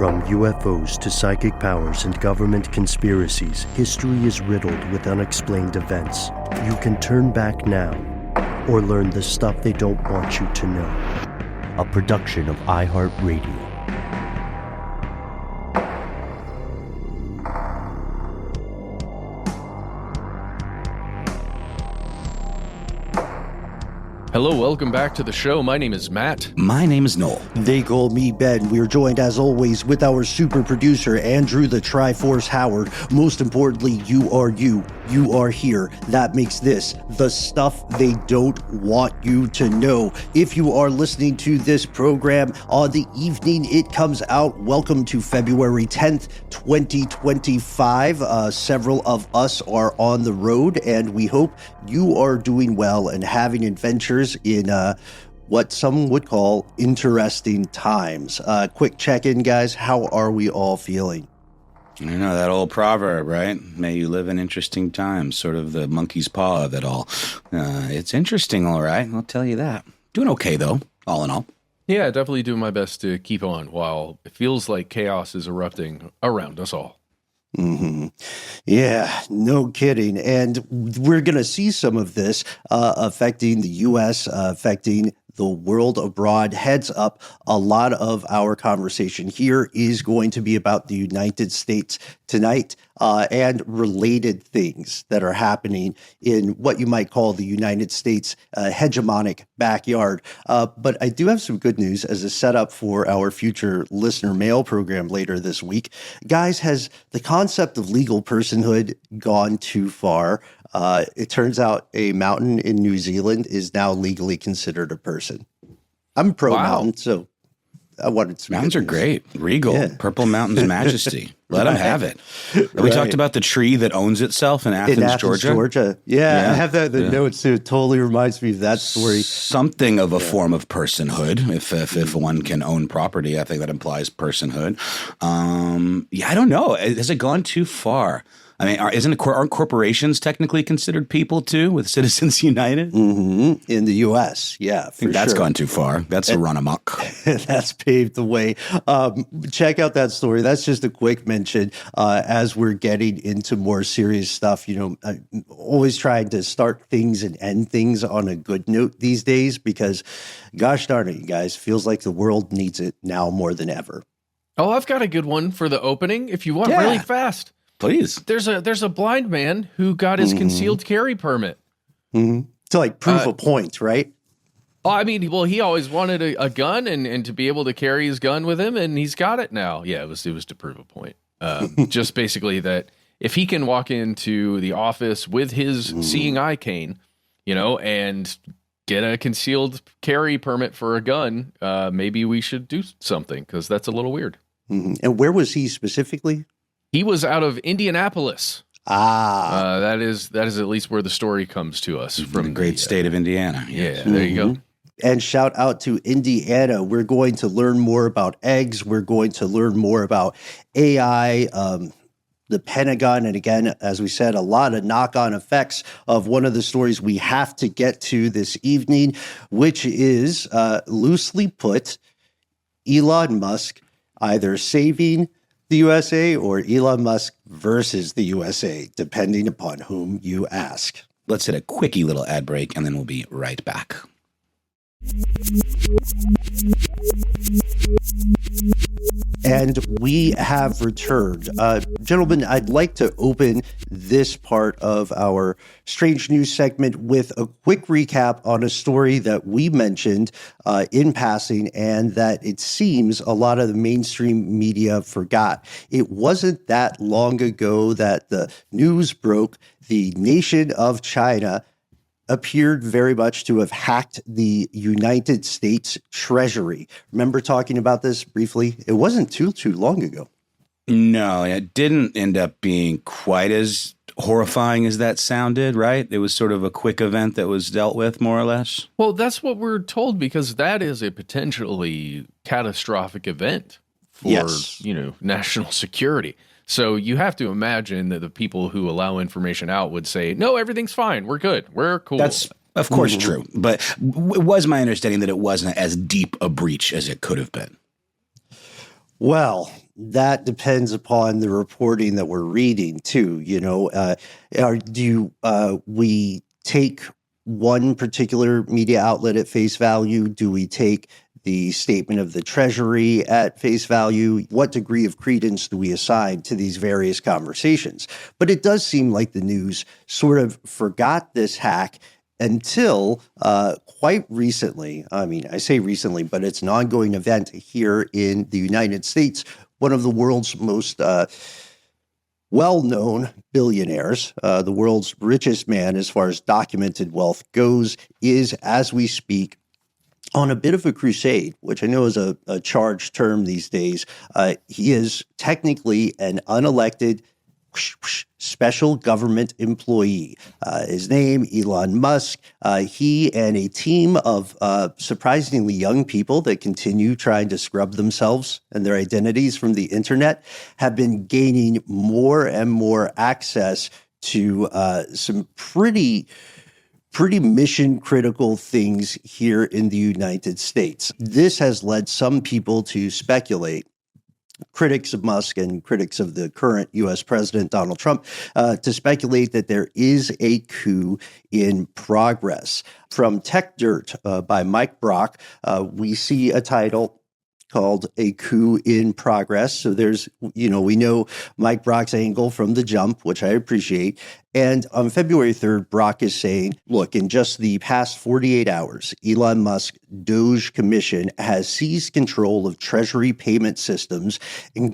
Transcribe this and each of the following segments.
From UFOs to psychic powers and government conspiracies, history is riddled with unexplained events. You can turn back now or learn the stuff they don't want you to know. A production of iHeartRadio. Hello, welcome back to the show. My name is Matt. My name is Noel. They call me Ben. We are joined, as always, with our super producer, Andrew the Triforce Howard. Most importantly, you are you. You are here. That makes this the stuff they don't want you to know. If you are listening to this program on the evening it comes out, welcome to February 10th, 2025. Several of us are on the road, and we hope you are doing well and having adventures in what some would call interesting times. Quick check-in, guys. How are we all feeling? You know, that old proverb, right? May you live in interesting times, sort of the monkey's paw of it all. It's interesting, all right. I'll tell you that. Doing okay, though, all in all. Yeah, definitely doing my best to keep on while it feels like chaos is erupting around us all. Mm-hmm. Yeah, no kidding. And we're going to see some of this affecting the U.S., affecting the world abroad. Heads up, a lot of our conversation here is going to be about the United States tonight and related things that are happening in what you might call the United States hegemonic backyard. But I do have some good news as a setup for our future listener mail program later this week. Guys, has the concept of legal personhood gone too far? It turns out a mountain in New Zealand is now legally considered a person. I'm pro mountain, so I wanted some. Mountains are great. Regal, yeah. Purple Mountain's majesty. Let them have it. We talked about the tree that owns itself in Athens, Georgia. Yeah, I have that in the notes too. It totally reminds me of that story. Something of a form of personhood. If one can own property, I think that implies personhood. I don't know. Has it gone too far? I mean, aren't corporations technically considered people too, with Citizens United? Mm-hmm. In the U.S., yeah, I think that's gone too far. That's a run amok. That's paved the way. Check out that story. That's just a quick mention as we're getting into more serious stuff. You know, I'm always trying to start things and end things on a good note these days because, gosh darn it, you guys, feels like the world needs it now more than ever. Oh, I've got a good one for the opening if you want really fast. Please. There's a blind man who got his concealed carry permit. Mm-hmm. To like prove a point, right? I mean, well, he always wanted a gun and to be able to carry his gun with him, and he's got it now. Yeah, it was to prove a point. Just basically that if he can walk into the office with his seeing eye cane, you know, and get a concealed carry permit for a gun, maybe we should do something because that's a little weird. Mm-hmm. And where was he specifically? He was out of Indianapolis. That is at least where the story comes to us from the great state of Indiana. Yeah, there you go. And shout out to Indiana. We're going to learn more about eggs. We're going to learn more about AI, the Pentagon. And again, as we said, a lot of knock-on effects of one of the stories we have to get to this evening, which is, loosely put, Elon Musk either saving the USA or Elon Musk versus the USA, depending upon whom you ask. Let's hit a quickie little ad break, and then we'll be right back. And we have returned. Gentlemen, I'd like to open this part of our Strange News segment with a quick recap on a story that we mentioned in passing and that it seems a lot of the mainstream media forgot. It wasn't that long ago that the news broke. The nation of China appeared very much to have hacked the United States Treasury. Remember talking about this briefly? It wasn't too long ago. No, it didn't end up being quite as horrifying as that sounded, right? It was sort of a quick event that was dealt with, more or less. Well, that's what we're told, because that is a potentially catastrophic event for, national security. So you have to imagine that the people who allow information out would say, no, everything's fine. We're good. We're cool. That's, of course, true. But it was my understanding that it wasn't as deep a breach as it could have been. Well, that depends upon the reporting that we're reading too. We take one particular media outlet at face value? Do we take the statement of the Treasury at face value? What degree of credence do we assign to these various conversations? But it does seem like the news sort of forgot this hack until quite recently. I mean, I say recently, but it's an ongoing event here in the United States. One of the world's most well-known billionaires, the world's richest man as far as documented wealth goes, is, as we speak, on a bit of a crusade, which I know is a charged term these days. He is technically an unelected special government employee. His name, Elon Musk. He and a team of surprisingly young people that continue trying to scrub themselves and their identities from the internet have been gaining more and more access to some pretty mission critical things here in the United States. This has led some people to speculate, critics of Musk and critics of the current U.S. President Donald Trump, to speculate that there is a coup in progress. From Tech Dirt by Mike Brock, we see a title called A Coup in Progress. So there's, we know Mike Brock's angle from the jump, which I appreciate. And on February 3rd, Brock is saying, look, in just the past 48 hours, Elon Musk Doge Commission has seized control of Treasury payment systems and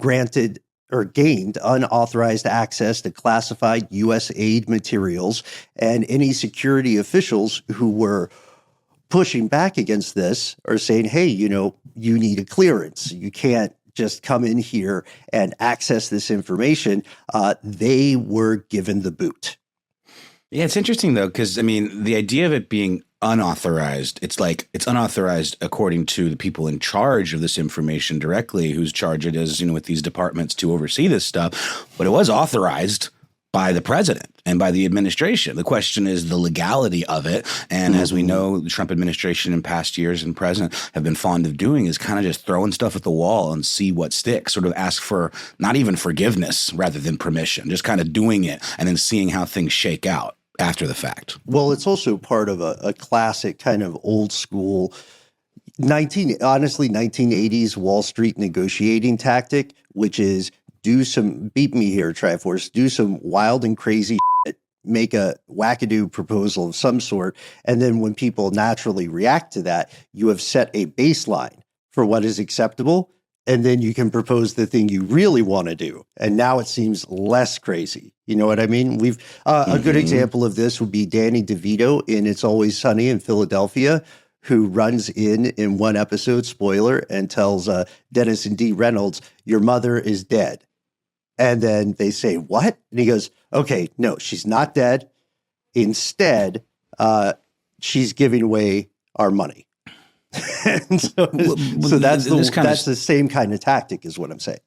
gained unauthorized access to classified U.S. aid materials, and any security officials who were pushing back against this are saying, hey, you need a clearance. You can't just come in here and access this information. They were given the boot. Yeah, it's interesting, though, because, the idea of it being unauthorized, it's like it's unauthorized according to the people in charge of this information directly, whose charge it is, with these departments to oversee this stuff. But it was authorized by the president and by the administration. The question is the legality of it. And as we know, the Trump administration in past years and present have been fond of doing is kind of just throwing stuff at the wall and see what sticks, sort of ask for not even forgiveness rather than permission, just kind of doing it and then seeing how things shake out after the fact. Well, it's also part of a classic kind of old school 1980s Wall Street negotiating tactic, which is beat me here, Triforce, do some wild and crazy shit, make a wackadoo proposal of some sort. And then when people naturally react to that, you have set a baseline for what is acceptable. And then you can propose the thing you really want to do. And now it seems less crazy. You know what I mean? We've a good example of this would be Danny DeVito in It's Always Sunny in Philadelphia, who runs in one episode, spoiler, and tells Dennis and Dee Reynolds, your mother is dead. And then they say, what? And he goes, okay, no, she's not dead. Instead, she's giving away our money. And so that's the same kind of tactic is what I'm saying.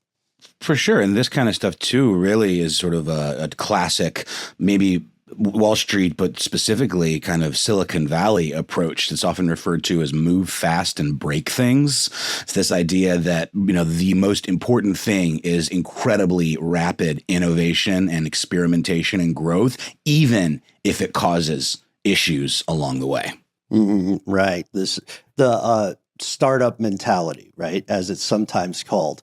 For sure. And this kind of stuff, too, really is sort of a classic, maybe Wall Street, but specifically kind of Silicon Valley approach that's often referred to as move fast and break things. It's this idea that, the most important thing is incredibly rapid innovation and experimentation and growth, even if it causes issues along the way. Right. The startup mentality, right, as it's sometimes called.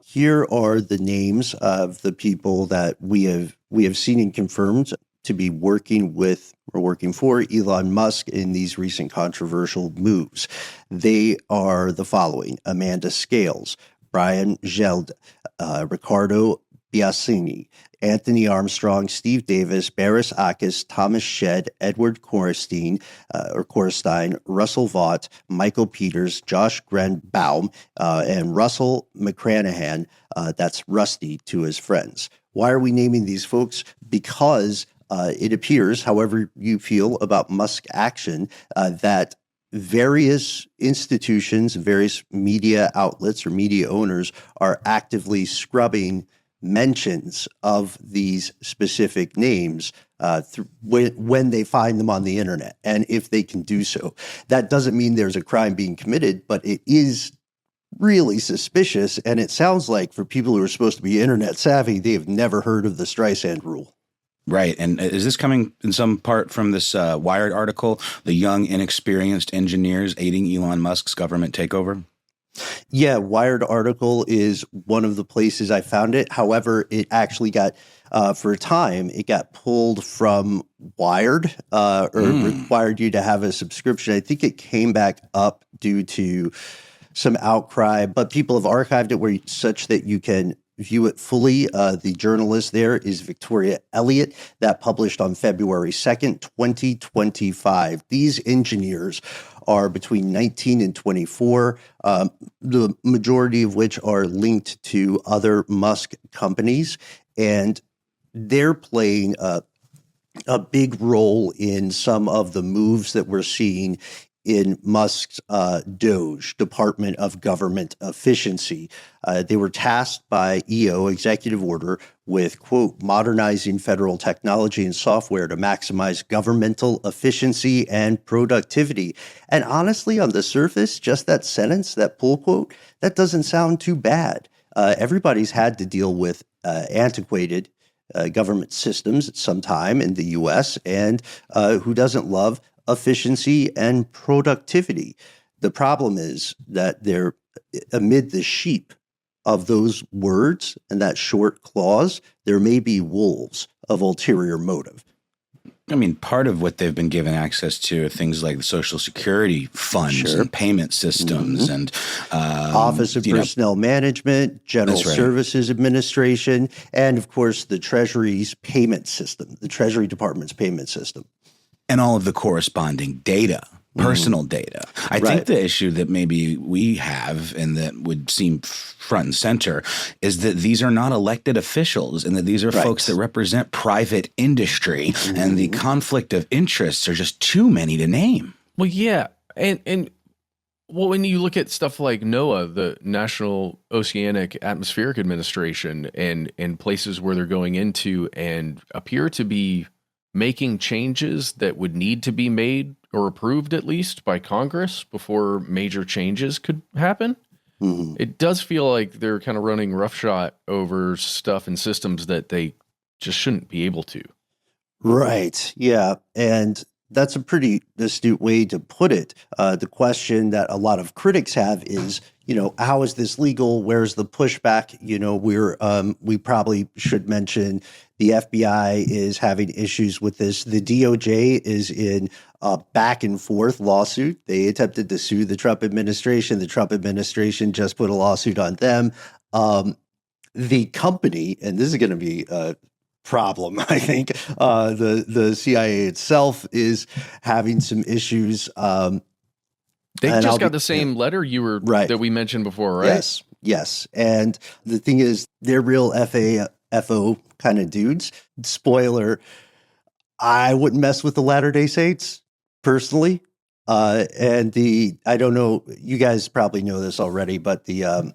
Here are the names of the people that we have seen and confirmed to be working with or working for Elon Musk in these recent controversial moves. They are the following: Amanda Scales, Brian Geld, Ricardo Biasini, Anthony Armstrong, Steve Davis, Baris Akis, Thomas Shedd, Edward Korstein, Russell Vaught, Michael Peters, Josh Grenbaum, and Russell McCranahan. That's Rusty to his friends. Why are we naming these folks? Because it appears, however you feel about Musk action, that various institutions, various media outlets or media owners are actively scrubbing mentions of these specific names when they find them on the internet, and if they can do so. That doesn't mean there's a crime being committed, but it is really suspicious. And it sounds like for people who are supposed to be internet savvy, they have never heard of the Streisand rule. Right. And is this coming in some part from this Wired article, the young, inexperienced engineers aiding Elon Musk's government takeover? Yeah, Wired article is one of the places I found it. However, it actually got, for a time, it got pulled from Wired or required you to have a subscription. I think it came back up due to some outcry, but people have archived it where such that you can view it fully. The journalist there is Victoria Elliott, that published on February 2nd, 2025. These engineers are between 19 and 24, the majority of which are linked to other Musk companies, and they're playing a big role in some of the moves that we're seeing in Musk's DOGE, Department of Government Efficiency. They were tasked by EO, executive order, with, quote, modernizing federal technology and software to maximize governmental efficiency and productivity. And honestly, on the surface, just that sentence, that pull quote, that doesn't sound too bad. Everybody's had to deal with antiquated government systems at some time in the U.S., and who doesn't love efficiency and productivity? The problem is that they're amid the sheep of those words and that short clause, there may be wolves of ulterior motive. I mean, part of what they've been given access to are things like the Social Security funds and payment systems and Office of Personnel Management, General Services Administration, and of course the Treasury's payment system, the Treasury Department's payment system. And all of the corresponding data, personal data. I think the issue that maybe we have and that would seem front and center is that these are not elected officials and that these are folks that represent private industry and the conflict of interests are just too many to name. Well, yeah. And well, when you look at stuff like NOAA, the National Oceanic Atmospheric Administration, and places where they're going into and appear to be making changes that would need to be made or approved at least by Congress before major changes could happen. It does feel like they're kind of running roughshod over stuff and systems that they just shouldn't be able to. Right. Yeah. And that's a pretty astute way to put it. The question that a lot of critics have is, how is this legal? Where's the pushback? We probably should mention the FBI is having issues with this. The DOJ is in a back and forth lawsuit. They attempted to sue the Trump administration. The Trump administration just put a lawsuit on them. The company, and this is going to be a problem, I think, the CIA itself is having some issues. They just got the same letter that we mentioned before, right? Yes. And the thing is, they're real FO kind of dudes. Spoiler, I wouldn't mess with the Latter-day Saints personally. I don't know, you guys probably know this already, but the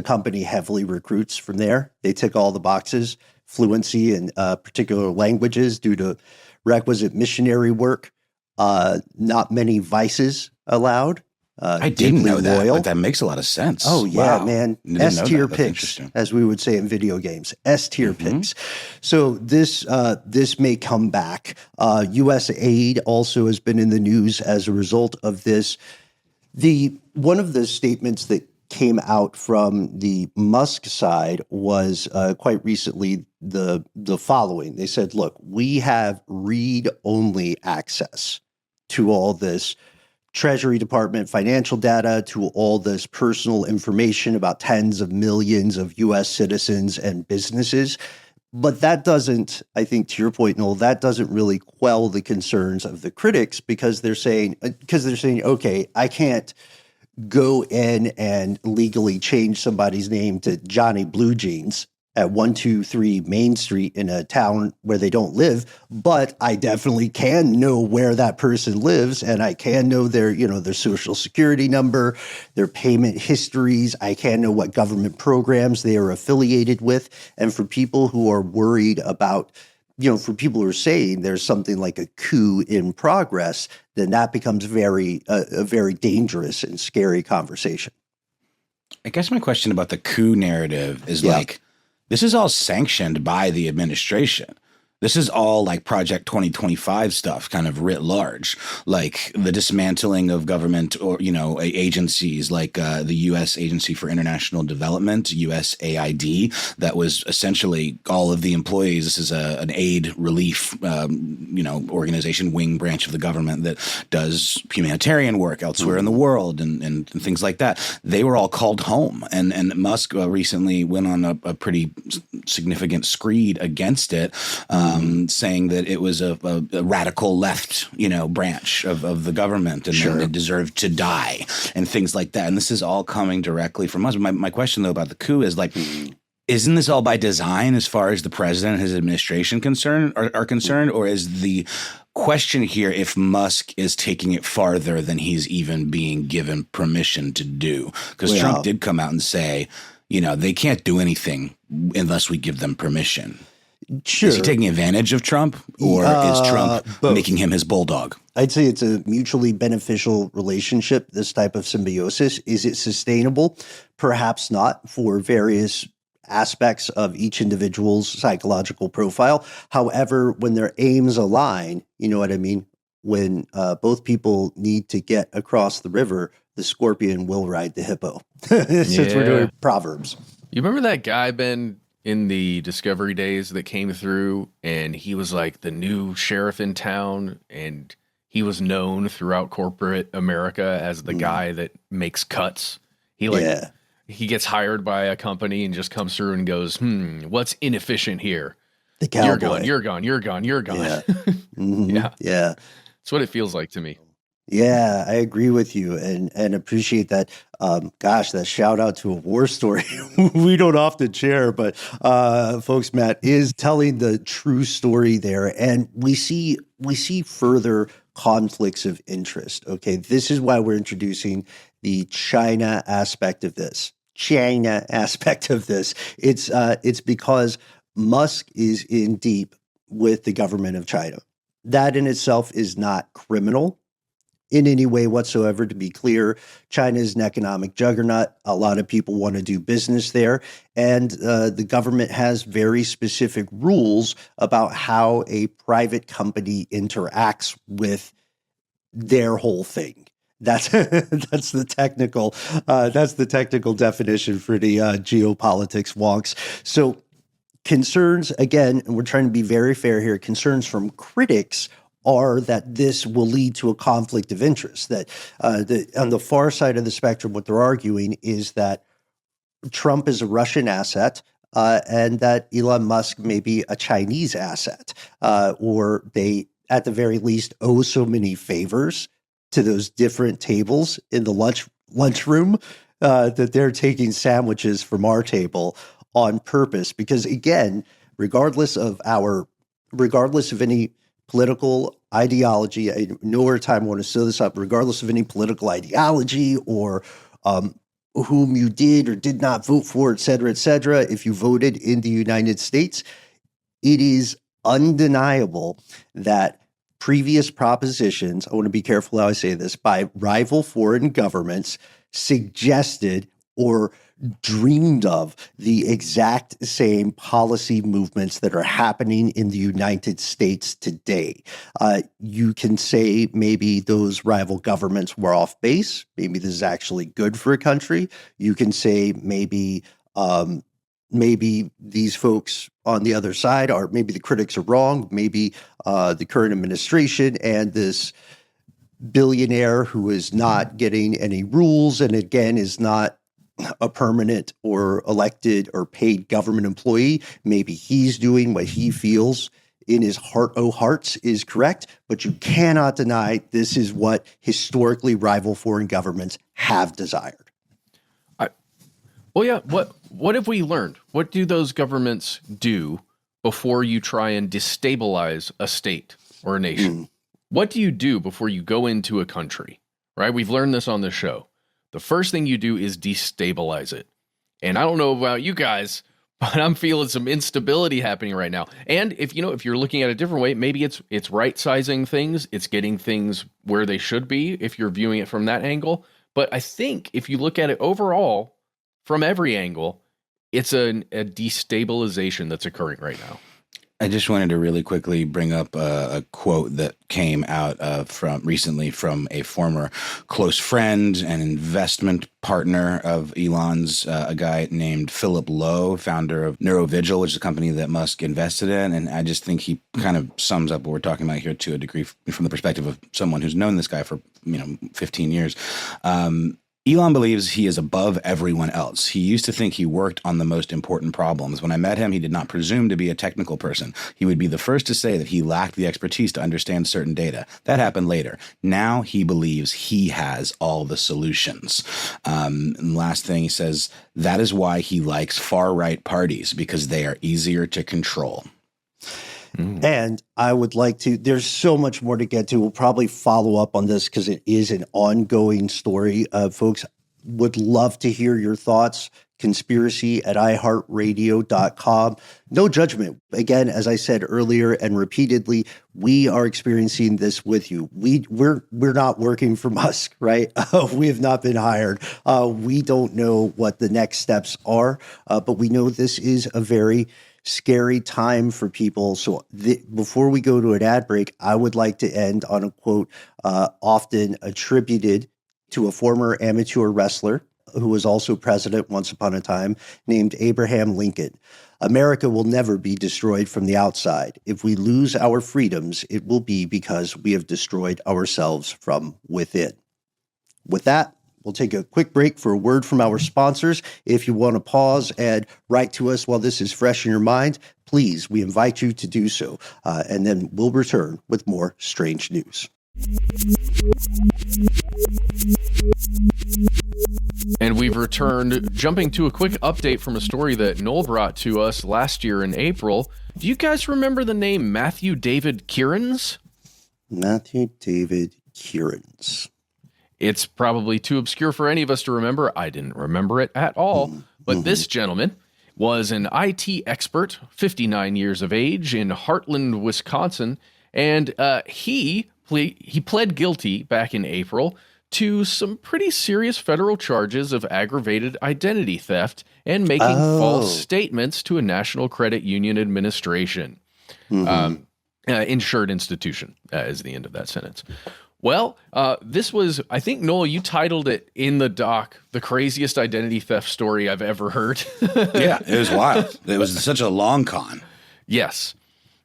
company heavily recruits from there. They tick all the boxes, fluency in particular languages due to requisite missionary work, not many vices allowed. I didn't know that, but that makes a lot of sense. Oh, yeah, man. S-tier picks, as we would say in video games. S-tier picks. So this may come back. U.S. aid also has been in the news as a result of this. One of the statements that came out from the Musk side was quite recently the following. They said, look, we have read-only access to all this Treasury Department financial data, to all this personal information about tens of millions of U.S. citizens and businesses. But that doesn't, I think, to your point, Noel, that doesn't really quell the concerns of the critics because they're saying, okay, I can't go in and legally change somebody's name to Johnny Blue Jeans at 123 Main Street in a town where they don't live, but I definitely can know where that person lives, and I can know their social security number, their payment histories. I can know what government programs they are affiliated with. And for people who are worried about, for people who are saying there's something like a coup in progress, then that becomes a very dangerous and scary conversation. I guess my question about the coup narrative is like, this is all sanctioned by the administration. This is all like Project 2025 stuff, kind of writ large, like the dismantling of government or, agencies like the U.S. Agency for International Development, USAID, that was essentially all of the employees. This is an aid relief, organization, wing branch of the government that does humanitarian work elsewhere in the world and things like that. They were all called home. And Musk recently went on a pretty significant screed against it. Saying that it was a radical left, branch of the government and it deserved to die and things like that. And this is all coming directly from us. My question, though, about the coup is like, isn't this all by design as far as the president and his administration are concerned? Or is the question here if Musk is taking it farther than he's even being given permission to do? Because Trump did come out and say, they can't do anything unless we give them permission. Sure. Is he taking advantage of Trump, or is Trump making him his bulldog? I'd say it's a mutually beneficial relationship, this type of symbiosis. Is it sustainable? Perhaps not, for various aspects of each individual's psychological profile. However, when their aims align, you know what I mean? When both people need to get across the river, the scorpion will ride the hippo. Since we're doing Proverbs. You remember that guy, Ben, in the Discovery days that came through, and he was like the new sheriff in town, and he was known throughout corporate America as the guy that makes cuts. He gets hired by a company and just comes through and goes, what's inefficient here? The cowboy. You're gone. Yeah. Yeah. That's what it feels like to me. Yeah, I agree with you and appreciate that. That shout out to a war story we don't often share, but folks, Matt is telling the true story there, and we see further conflicts of interest. Okay, this is why we're introducing the China aspect of this. It's because Musk is in deep with the government of China. That in itself is not criminal in any way whatsoever. To be clear, China is an economic juggernaut. A lot of people want to do business there. And the government has very specific rules about how a private company interacts with their whole thing. That's the technical definition for the geopolitics wonks. So concerns, again, and we're trying to be very fair here, concerns from critics are that this will lead to a conflict of interest. That on the far side of the spectrum, what they're arguing is that Trump is a Russian asset and that Elon Musk may be a Chinese asset, or they, at the very least, owe so many favors to those different tables in the lunchroom that they're taking sandwiches from our table on purpose. Because again, regardless of any political ideology, I know over time I want to sew this up, regardless of any political ideology or whom you did or did not vote for, et cetera, if you voted in the United States, it is undeniable that previous propositions, I want to be careful how I say this, by rival foreign governments suggested or dreamed of the exact same policy movements that are happening in the United States today. You can say maybe those rival governments were off base. Maybe this is actually good for a country. You can say maybe these folks on the other side are, maybe the critics are wrong. Maybe the current administration and this billionaire who is not getting any rules and again is not a permanent or elected or paid government employee, maybe he's doing what he feels in his heart of hearts is correct, but you cannot deny this is what historically rival foreign governments have desired. What have we learned? What do those governments do before you try and destabilize a state or a nation? What do you do before you go into a country, right? We've learned this on the show. The first thing you do is destabilize it. And I don't know about you guys, but I'm feeling some instability happening right now. And if you're looking at a different way, maybe it's right sizing things. It's getting things where they should be if you're viewing it from that angle. But I think if you look at it overall, from every angle, it's a destabilization that's occurring right now. I just wanted to really quickly bring up a quote that came out recently from a former close friend and investment partner of Elon's, a guy named Philip Lowe, founder of Neurovigil, which is a company that Musk invested in. And I just think he kind of sums up what we're talking about here to a degree from the perspective of someone who's known this guy for 15 years. Elon believes he is above everyone else. He used to think he worked on the most important problems. When I met him, he did not presume to be a technical person. He would be the first to say that he lacked the expertise to understand certain data. That happened later. Now he believes he has all the solutions. And last thing, he says, that is why he likes far-right parties, because they are easier to control. And I would like to, there's so much more to get to. We'll probably follow up on this because it is an ongoing story. Folks, would love to hear your thoughts. Conspiracy at iHeartRadio.com. No judgment. Again, as I said earlier and repeatedly, we are experiencing this with you. We're not working for Musk, right? We have not been hired. We don't know what the next steps are, but we know this is a very scary time for people. So before we go to an ad break, I would like to end on a quote often attributed to a former amateur wrestler who was also president once upon a time, named Abraham Lincoln. America will never be destroyed from the outside. If we lose our freedoms, it will be because we have destroyed ourselves from within. With that, we'll take a quick break for a word from our sponsors. If you want to pause and write to us while this is fresh in your mind, please, we invite you to do so. And then we'll return with more strange news. And we've returned, jumping to a quick update from a story that Noel brought to us last year in April. Do you guys remember the name Matthew David Kierans? Matthew David Kierans. It's probably too obscure for any of us to remember. I didn't remember it at all. But this gentleman was an IT expert, 59 years of age, in Heartland, Wisconsin. And he pled guilty back in April to some pretty serious federal charges of aggravated identity theft and making false statements to a National Credit Union Administration. Insured institution is the end of that sentence. Well, this was, I think, Noel, you titled it in the doc, the craziest identity theft story I've ever heard. Yeah, it was wild. It was such a long con. Yes.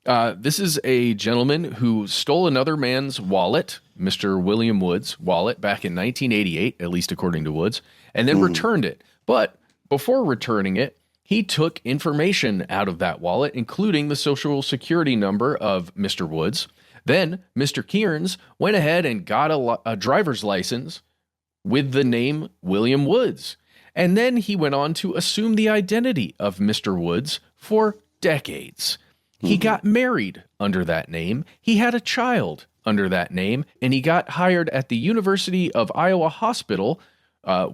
This is a gentleman who stole another man's wallet, Mr. William Woods' wallet, back in 1988, at least according to Woods, and then returned it. But before returning it, he took information out of that wallet, including the social security number of Mr. Woods. Then Mr. Kierans went ahead and got a driver's license with the name William Woods. And then he went on to assume the identity of Mr. Woods for decades. He got married under that name. He had a child under that name, and he got hired at the University of Iowa Hospital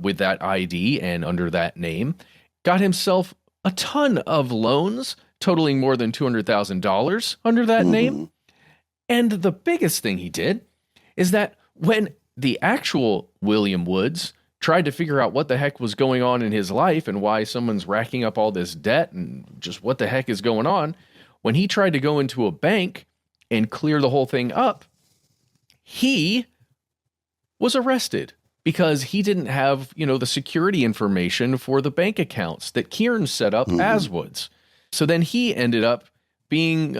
with that ID and under that name. Got himself a ton of loans totaling more than $200,000 under that name. And the biggest thing he did is that when the actual William Woods tried to figure out what the heck was going on in his life and why someone's racking up all this debt and just what the heck is going on, when he tried to go into a bank and clear the whole thing up, he was arrested because he didn't have, the security information for the bank accounts that Kieran set up as Woods. So then he ended up being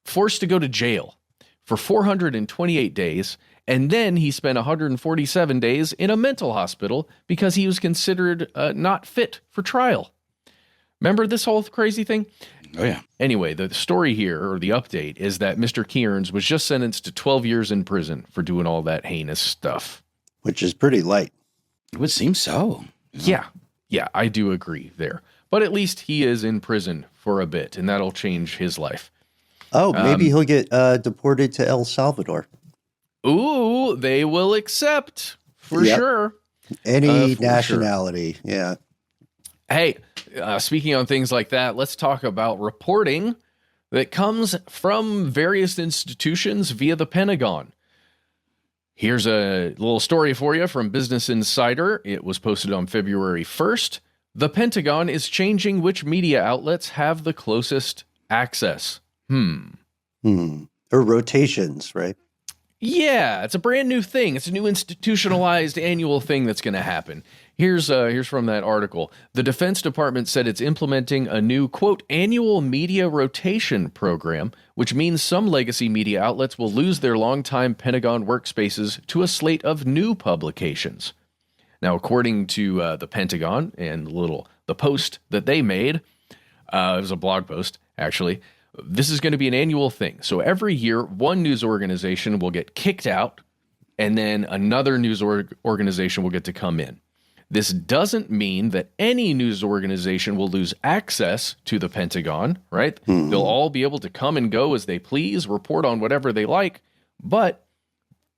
forced to go to jail for 428 days. And then he spent 147 days in a mental hospital because he was considered not fit for trial. Remember this whole crazy thing? Oh, yeah. Anyway, the story here, or the update, is that Mr. Kierans was just sentenced to 12 years in prison for doing all that heinous stuff. Which is pretty light. It would seem so. Yeah, I do agree there. But at least he is in prison for a bit, and that'll change his life. Oh, maybe he'll get deported to El Salvador. Ooh, they will accept, for sure. Any nationality, yeah. Hey, speaking on things like that, let's talk about reporting that comes from various institutions via the Pentagon. Here's a little story for you from Business Insider. It was posted on February 1st. The Pentagon is changing which media outlets have the closest access. Or rotations, right? Yeah, it's a brand new thing. It's a new institutionalized annual thing that's going to happen. Here's from that article. The Defense Department said it's implementing a new, quote, annual media rotation program, which means some legacy media outlets will lose their longtime Pentagon workspaces to a slate of new publications. Now, according to the Pentagon and the post that they made, it was a blog post, actually, this is going to be an annual thing. So every year, one news organization will get kicked out, and then another news organization will get to come in. This doesn't mean that any news organization will lose access to the Pentagon, right? They'll all be able to come and go as they please, report on whatever they like, but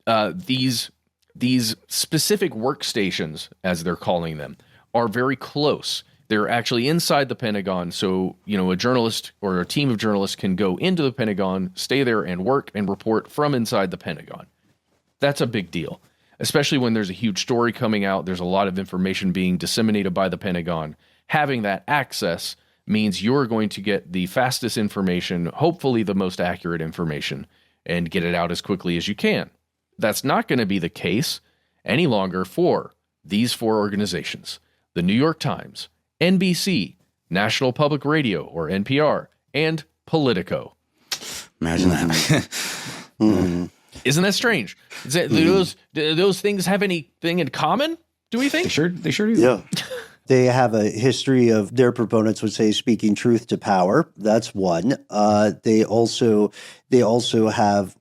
these specific workstations, as they're calling them, are very close. They're actually inside the Pentagon, so a journalist or a team of journalists can go into the Pentagon, stay there and work and report from inside the Pentagon. That's a big deal, especially when there's a huge story coming out. There's a lot of information being disseminated by the Pentagon. Having that access means you're going to get the fastest information, hopefully the most accurate information, and get it out as quickly as you can. That's not going to be the case any longer for these four organizations: the New York Times, NBC, National Public Radio, or NPR, and Politico. Imagine that. Isn't that strange? Do those things have anything in common, do we think? They sure do. Yeah. They have a history of, their proponents would say, speaking truth to power. That's one. They also have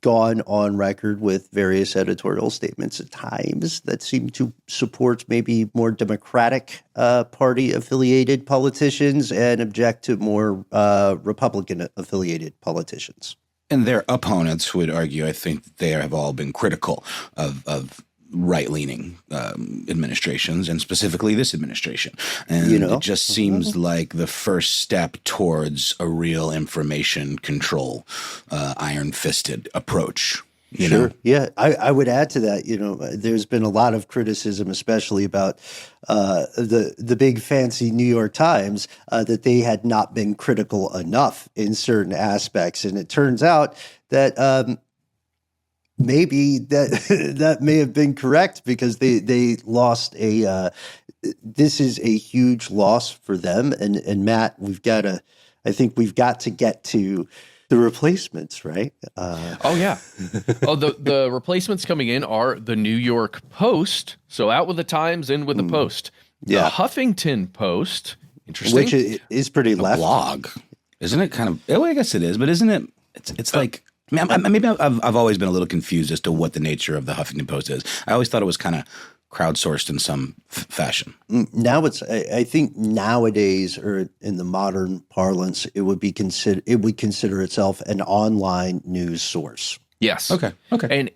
gone on record with various editorial statements at times that seem to support maybe more Democratic Party-affiliated politicians and object to more Republican-affiliated politicians. And their opponents would argue, I think, they have all been critical of right-leaning administrations, and specifically this administration. And it just seems like the first step towards a real information control, iron-fisted approach. You know? Yeah. I would add to that, there's been a lot of criticism, especially about the big fancy New York Times, that they had not been critical enough in certain aspects. And it turns out that maybe that may have been correct, because they lost this is a huge loss for them. And Matt, I think we've got to get to the replacements, right? Oh, yeah. The replacements coming in are the New York Post. So out with the Times, in with the Post. Yeah. The Huffington Post. Interesting. Which is pretty left. Blog. Isn't it kind of, well, I guess it is, but isn't it, it's like, maybe I've always been a little confused as to what the nature of the Huffington Post is. I always thought it was kind of crowdsourced in some fashion. Now I think nowadays, or in the modern parlance, it would consider itself an online news source. Yes. Okay.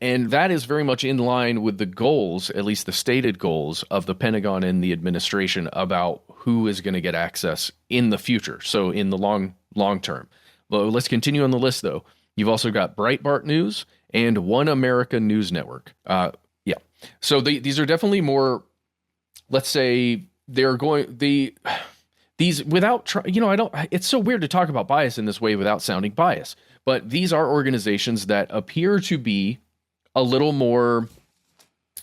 And that is very much in line with the goals, at least the stated goals, of the Pentagon and the administration about who is going to get access in the future. So in the long term. Well, let's continue on the list, though. You've also got Breitbart News and One America News Network. So these are definitely more, let's say, they're going, these without, it's so weird to talk about bias in this way without sounding biased, but these are organizations that appear to be a little more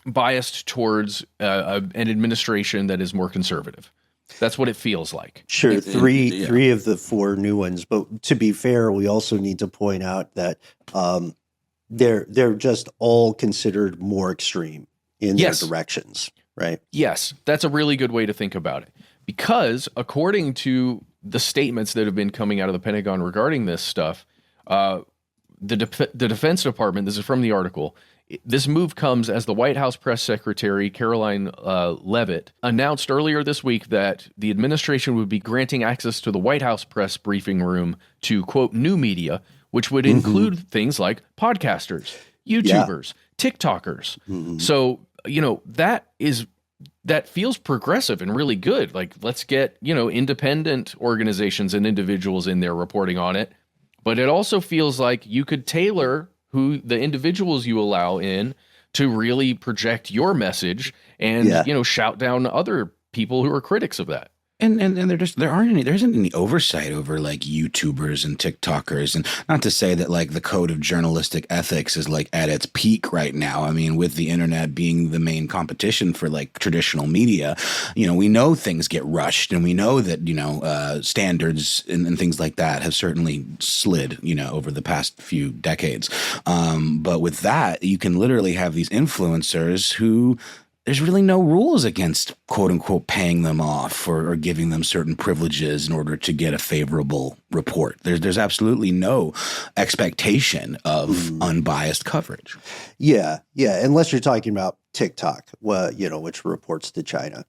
biased towards an administration that is more conservative. That's what it feels like. Sure, three of the four new ones. But to be fair, we also need to point out that they're just all considered more extreme in their directions, right? Yes, that's a really good way to think about it. Because according to the statements that have been coming out of the Pentagon regarding this stuff, the Defense Department, this is from the article, this move comes as the White House press secretary, Caroline Leavitt, announced earlier this week that the administration would be granting access to the White House press briefing room to, quote, new media, which would include things like podcasters, YouTubers, TikTokers. So, that feels progressive and really good. Like, let's get, independent organizations and individuals in there reporting on it. But it also feels like you could tailor who the individuals you allow in to really project your message and, shout down other people who are critics of that. And there isn't any oversight over like YouTubers and TikTokers, and not to say that like the code of journalistic ethics is like at its peak right now. I mean, with the internet being the main competition for like traditional media, we know things get rushed, and we know that standards and things like that have certainly slid over the past few decades. But with that, you can literally have these influencers who there's really no rules against, quote unquote, paying them off or giving them certain privileges in order to get a favorable report. There's absolutely no expectation of unbiased coverage. Yeah. Unless you're talking about TikTok, which reports to China.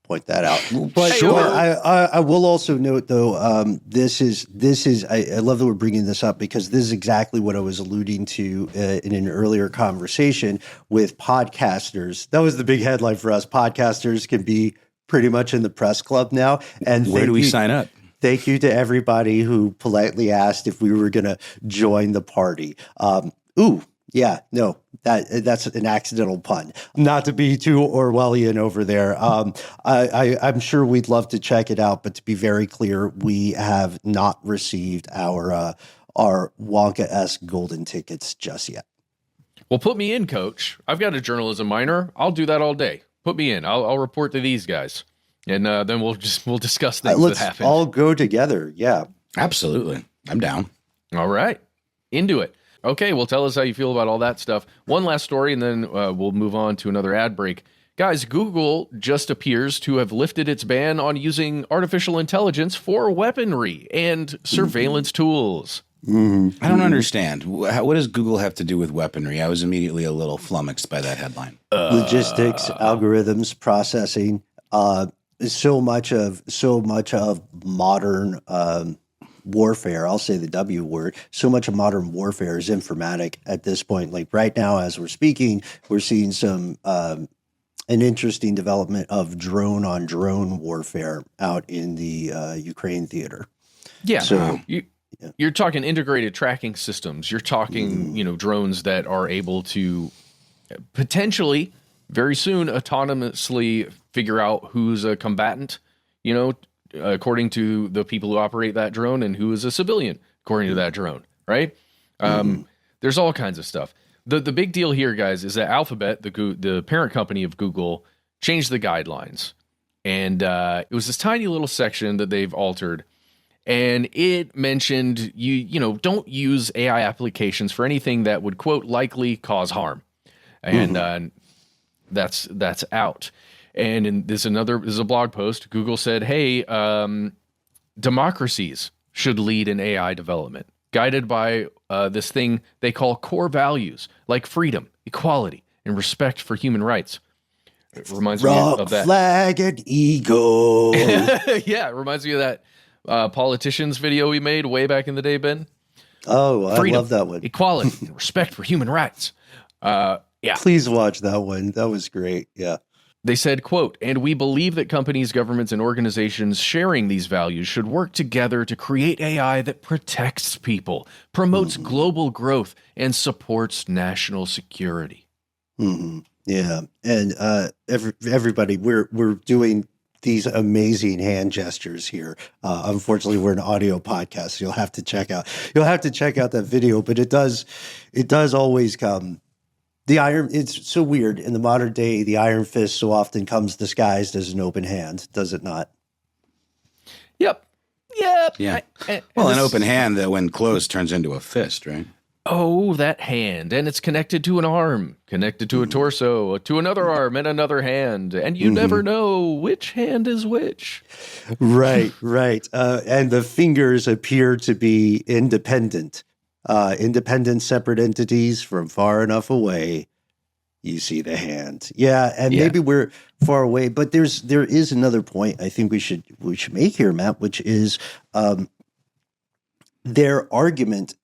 Point that out. But sure. I will also note, though, this is I love that we're bringing this up, because this is exactly what I was alluding to in an earlier conversation with podcasters. That was the big headline for us. Podcasters can be pretty much in the press club now. And where do we sign up? Thank you to everybody who politely asked if we were going to join the party. Yeah, no, that's an accidental pun. Not to be too Orwellian over there. I'm sure we'd love to check it out, but to be very clear, we have not received our Wonka-esque golden tickets just yet. Well, put me in, Coach. I've got a journalism minor. I'll do that all day. Put me in. I'll report to these guys, and then we'll discuss things that happen. Let's all go together. Yeah, absolutely. I'm down. All right, into it. Okay, well, tell us how you feel about all that stuff. One last story, and then we'll move on to another ad break. Guys, Google just appears to have lifted its ban on using artificial intelligence for weaponry and surveillance tools. I don't understand. What does Google have to do with weaponry? I was immediately a little flummoxed by that headline. Logistics, algorithms, processing. So much of modern warfare, I'll say the W word, so much of modern warfare is informatic at this point. Like right now, as we're speaking, we're seeing some an interesting development of drone-on-drone warfare out in the Ukraine theater. Yeah. So you're talking integrated tracking systems. You're talking, drones that are able to potentially very soon autonomously figure out who's a combatant, according to the people who operate that drone, and who is a civilian according to that drone, right? There's all kinds of stuff. The big deal here, guys, is that Alphabet, the parent company of Google, changed the guidelines. And it was this tiny little section that they've altered. And it mentioned, don't use AI applications for anything that would, quote, likely cause harm. And that's out. And this is a blog post. Google said, hey, democracies should lead in AI development, guided by this thing they call core values, like freedom, equality, and respect for human rights. It reminds me of that. Flag and eagle. Yeah, it reminds me of that politicians video we made way back in the day, Ben. Oh, freedom, I love that one. Equality, and respect for human rights. Yeah. Please watch that one. That was great. Yeah. They said, quote, and we believe that companies, governments, and organizations sharing these values should work together to create AI that protects people, promotes global growth, and supports national security. Yeah. And everybody, we're doing these amazing hand gestures here. Unfortunately, we're an audio podcast, so you'll have to check out that video, but it does always come. It's so weird. In the modern day, the iron fist so often comes disguised as an open hand, does it not? Yep. Yeah. Well, an open hand that when closed turns into a fist, right? Oh, that hand. And it's connected to an arm, connected to a torso, to another arm and another hand. And you never know which hand is which. Right. And the fingers appear to be independent. Independent, separate entities from far enough away, you see the hand. Yeah, and maybe we're far away, but there is another point I think we should make here, Matt, which is their argument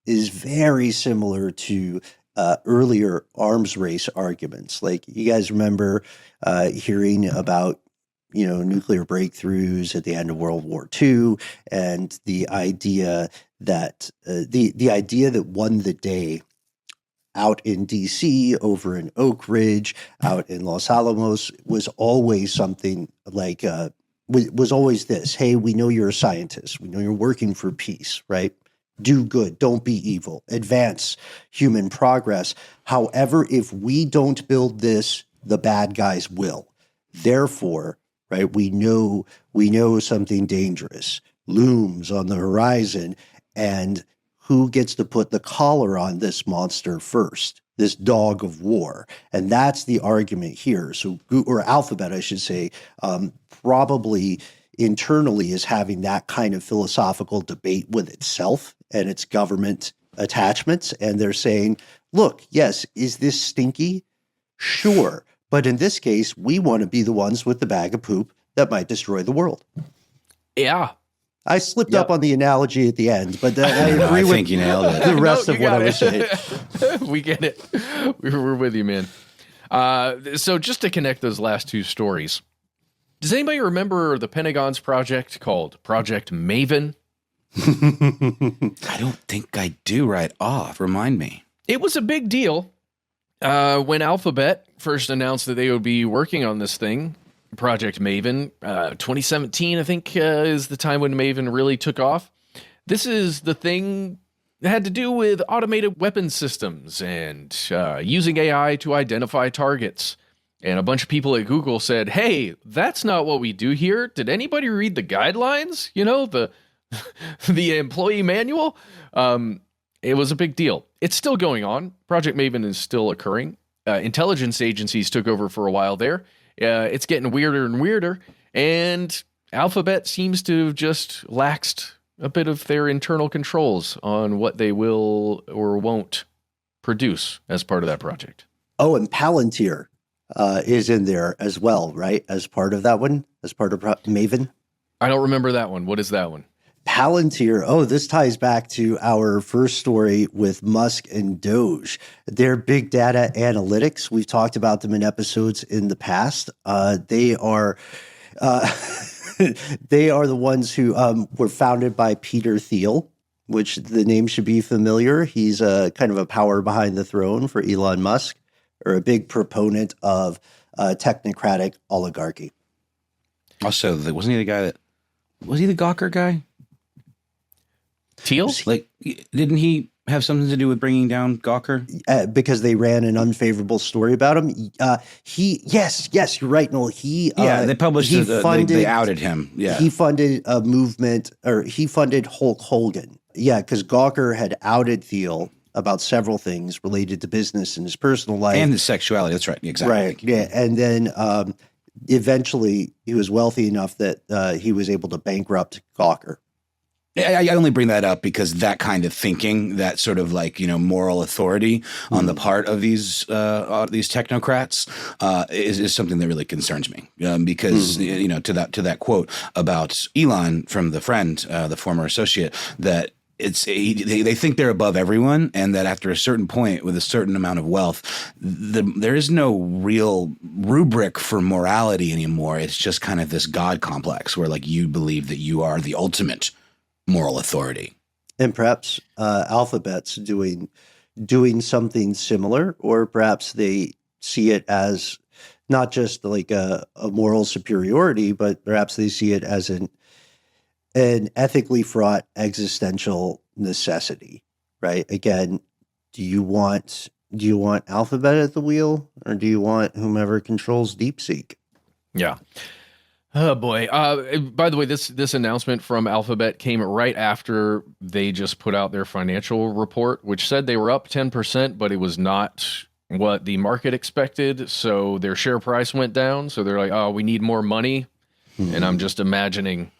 is very similar to earlier arms race arguments. Like, you guys remember hearing about nuclear breakthroughs at the end of World War II, and the idea that the idea that won the day out in DC, over in Oak Ridge, out in Los Alamos, was always something like, was always this: hey, we know you're a scientist. We know you're working for peace, right? Do good, don't be evil, advance human progress. However, if we don't build this, the bad guys will. Therefore, right, we know something dangerous looms on the horizon, and who gets to put the collar on this monster first, this dog of war? And that's the argument here. So, or Alphabet, I should say, probably internally is having that kind of philosophical debate with itself and its government attachments. And they're saying, look, yes, is this stinky? Sure. But in this case, we want to be the ones with the bag of poop that might destroy the world. Yeah. I slipped up on the analogy at the end, but I agree with you nailed it. the rest of what I was saying. We get it. We're with you, man. So just to connect those last two stories, does anybody remember the Pentagon's project called Project Maven? I don't think I do right off. Remind me. It was a big deal when Alphabet first announced that they would be working on this thing, Project Maven. 2017, I think, is the time when Maven really took off. This is the thing that had to do with automated weapon systems and using AI to identify targets. And a bunch of people at Google said, hey, that's not what we do here. Did anybody read the guidelines? You know, the employee manual? It was a big deal. It's still going on. Project Maven is still occurring. Intelligence agencies took over for a while there. It's getting weirder and weirder. And Alphabet seems to have just laxed a bit of their internal controls on what they will or won't produce as part of that project. Oh, and Palantir is in there as well, right? As part of that one, as part of Maven. I don't remember that one. What is that one? Palantir. Oh, this ties back to our first story with Musk and Doge. They're big data analytics. We've talked about them in episodes in the past. They are the ones who were founded by Peter Thiel, which the name should be familiar. He's kind of a power behind the throne for Elon Musk, or a big proponent of technocratic oligarchy. Also, wasn't he the guy was he the Gawker guy? Teal? Like, didn't he have something to do with bringing down Gawker? Because they ran an unfavorable story about him. Yes, you're right, Noel. They published they outed him. Yeah. He funded a movement, or he funded Hulk Hogan. Yeah, because Gawker had outed Thiel about several things related to business and his personal life. And his sexuality. That's right. Exactly. Right. Yeah. And then eventually he was wealthy enough that he was able to bankrupt Gawker. I only bring that up because that kind of thinking, that sort of like, moral authority on the part of these technocrats is something that really concerns me. Because to that quote about Elon from the friend, the former associate, that they think they're above everyone, and that after a certain point with a certain amount of wealth, there is no real rubric for morality anymore. It's just kind of this God complex where like you believe that you are the ultimate moral authority. And perhaps Alphabet's doing something similar, or perhaps they see it as not just like a moral superiority, but perhaps they see it as an ethically fraught existential necessity, right? Again, do you want Alphabet at the wheel, or do you want whomever controls DeepSeek? Yeah. Oh boy. By the way, this announcement from Alphabet came right after they just put out their financial report, which said they were up 10%, but it was not what the market expected. So their share price went down. So they're like, oh, we need more money. Mm-hmm. And I'm just imagining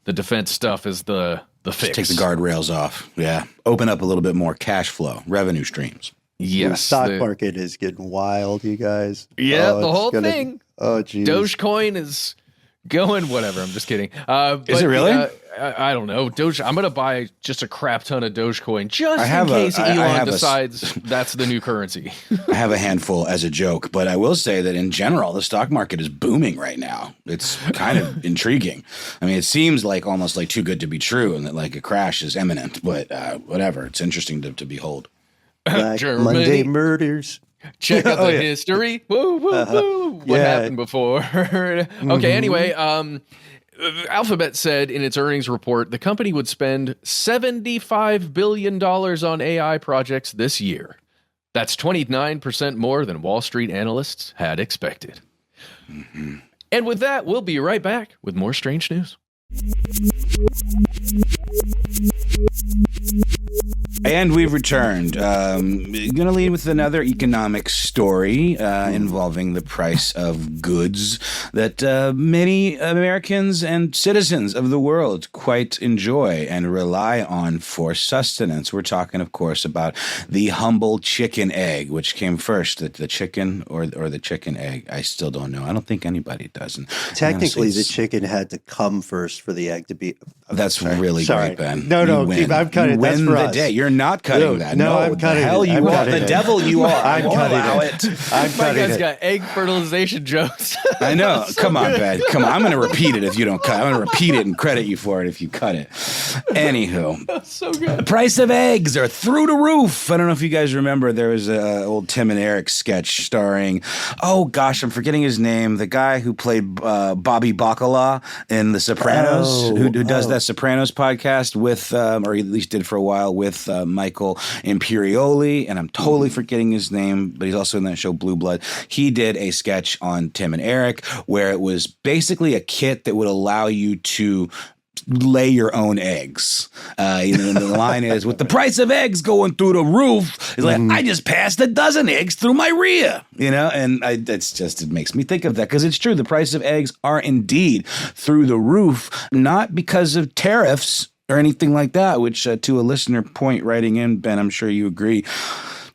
the defense stuff is the fix. Take the guardrails off. Yeah. Open up a little bit more cash flow, revenue streams. Yes. The stock market is getting wild, you guys. Yeah, the whole thing. Oh, geez. Dogecoin is going whatever. I'm just kidding. Is it really? I don't know. I'm going to buy just a crap ton of Dogecoin just in case Elon decides that's the new currency. I have a handful as a joke, but I will say that in general, the stock market is booming right now. It's kind of intriguing. I mean, it seems like almost like too good to be true, and that like a crash is imminent. But whatever, it's interesting to behold. Black Germany. Monday murders. Check out the history. Woo, woo, woo. What happened before? Okay, anyway, Alphabet said in its earnings report the company would spend $75 billion on AI projects this year. That's 29% more than Wall Street analysts had expected. And with that, we'll be right back with more strange news. And we've returned. Going to lead with another economic story involving the price of goods that many Americans and citizens of the world quite enjoy and rely on for sustenance. We're talking, of course, about the humble chicken egg. Which came first, the chicken or the chicken egg? I still don't know. I don't think anybody does. And Technically, the chicken had to come first for the egg to be. That's really great, Ben. No, I'm cutting. You that's win for the us. day. You're not cutting that. No, I'm cutting the hell it. you I'm are. cutting The it. devil you are. I'm cutting it. I'm My cutting guy's it. got egg fertilization jokes. I know. Come on, Ben. Come on. I'm going to repeat it if you don't cut. I'm going to repeat it and credit you for it if you cut it. Anywho. That's so good. The price of eggs are through the roof. I don't know if you guys remember, there was an old Tim and Eric sketch starring, oh gosh, I'm forgetting his name, the guy who played Bobby Bacala in The Sopranos, who does that Sopranos podcast with, or he at least did for a while, with Michael Imperioli, and I'm totally forgetting his name, but he's also in that show Blue Blood. He did a sketch on Tim and Eric where it was basically a kit that would allow you to lay your own eggs. The line is, with the price of eggs going through the roof, it's like, I just passed a dozen eggs through my rear, and it makes me think of that because it's true. The price of eggs are indeed through the roof, not because of tariffs or anything like that, which to a listener point writing in, Ben, I'm sure you agree,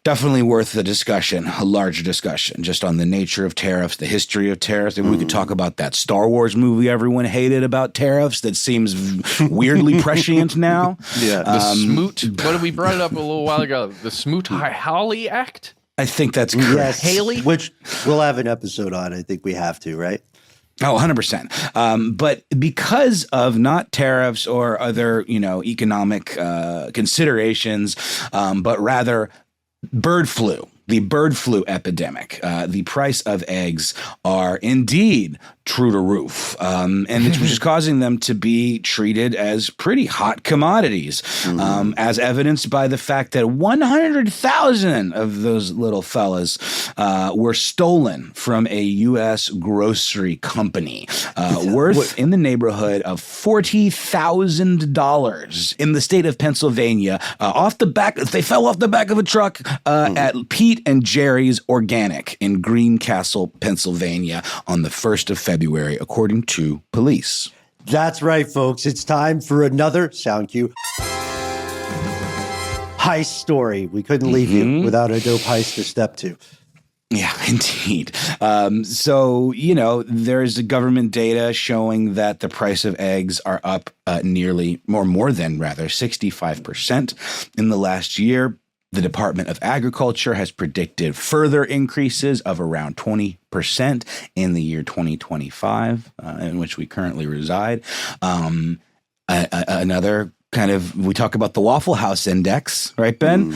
definitely worth the discussion, a larger discussion, just on the nature of tariffs, the history of tariffs. And we could talk about that Star Wars movie everyone hated about tariffs that seems weirdly prescient now. Yeah. The Smoot, what did we brought it up a little while ago? The Smoot-Hawley Act? I think that's correct. Yes, Haley? which we'll have an episode on. I think we have to, right? Oh, 100%. But because of not tariffs or other, economic considerations, but rather bird flu, the bird flu epidemic, the price of eggs are indeed through the roof, and which is causing them to be treated as pretty hot commodities, as evidenced by the fact that 100,000 of those little fellas were stolen from a U.S. grocery company, worth in the neighborhood of $40,000 in the state of Pennsylvania, they fell off the back of a truck at Pete and Jerry's Organic in Greencastle, Pennsylvania on the 1st of February, according to police. That's right, folks. It's time for another sound cue. Heist story. We couldn't leave you without a dope heist to step to. Yeah, indeed. So, there's government data showing that the price of eggs are up more than 65% in the last year. The Department of Agriculture has predicted further increases of around 20% in the year 2025, in which we currently reside. Another we talk about the Waffle House index, right, Ben?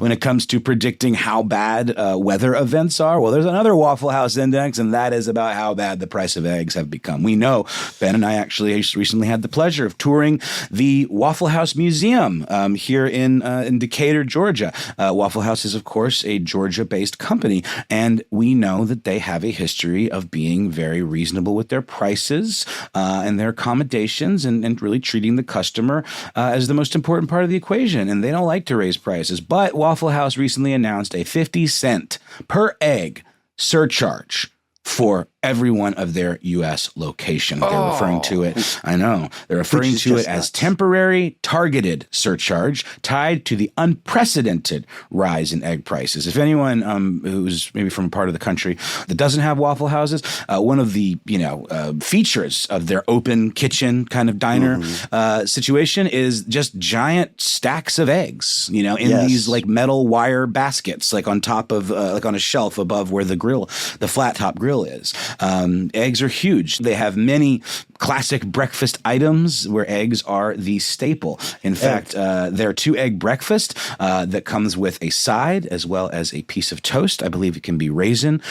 When it comes to predicting how bad weather events are. Well, there's another Waffle House index, and that is about how bad the price of eggs have become. We know, Ben and I actually recently had the pleasure of touring the Waffle House Museum here in Decatur, Georgia. Waffle House is, of course, a Georgia-based company, and we know that they have a history of being very reasonable with their prices and their accommodations and really treating the customer as the most important part of the equation, and they don't like to raise prices. But Waffle House recently announced a 50-cent per egg surcharge for every one of their U.S. locations. They're referring to it, I know, they're referring to it as temporary targeted surcharge tied to the unprecedented rise in egg prices. If anyone who's maybe from a part of the country that doesn't have Waffle Houses, one of the features of their open kitchen kind of diner situation is just giant stacks of eggs, in these like metal wire baskets, like on top of like on a shelf above where the flat top grill meal is. Eggs are huge. They have many classic breakfast items where eggs are the staple. In fact, their 2-egg breakfast that comes with a side as well as a piece of toast. I believe it can be raisin,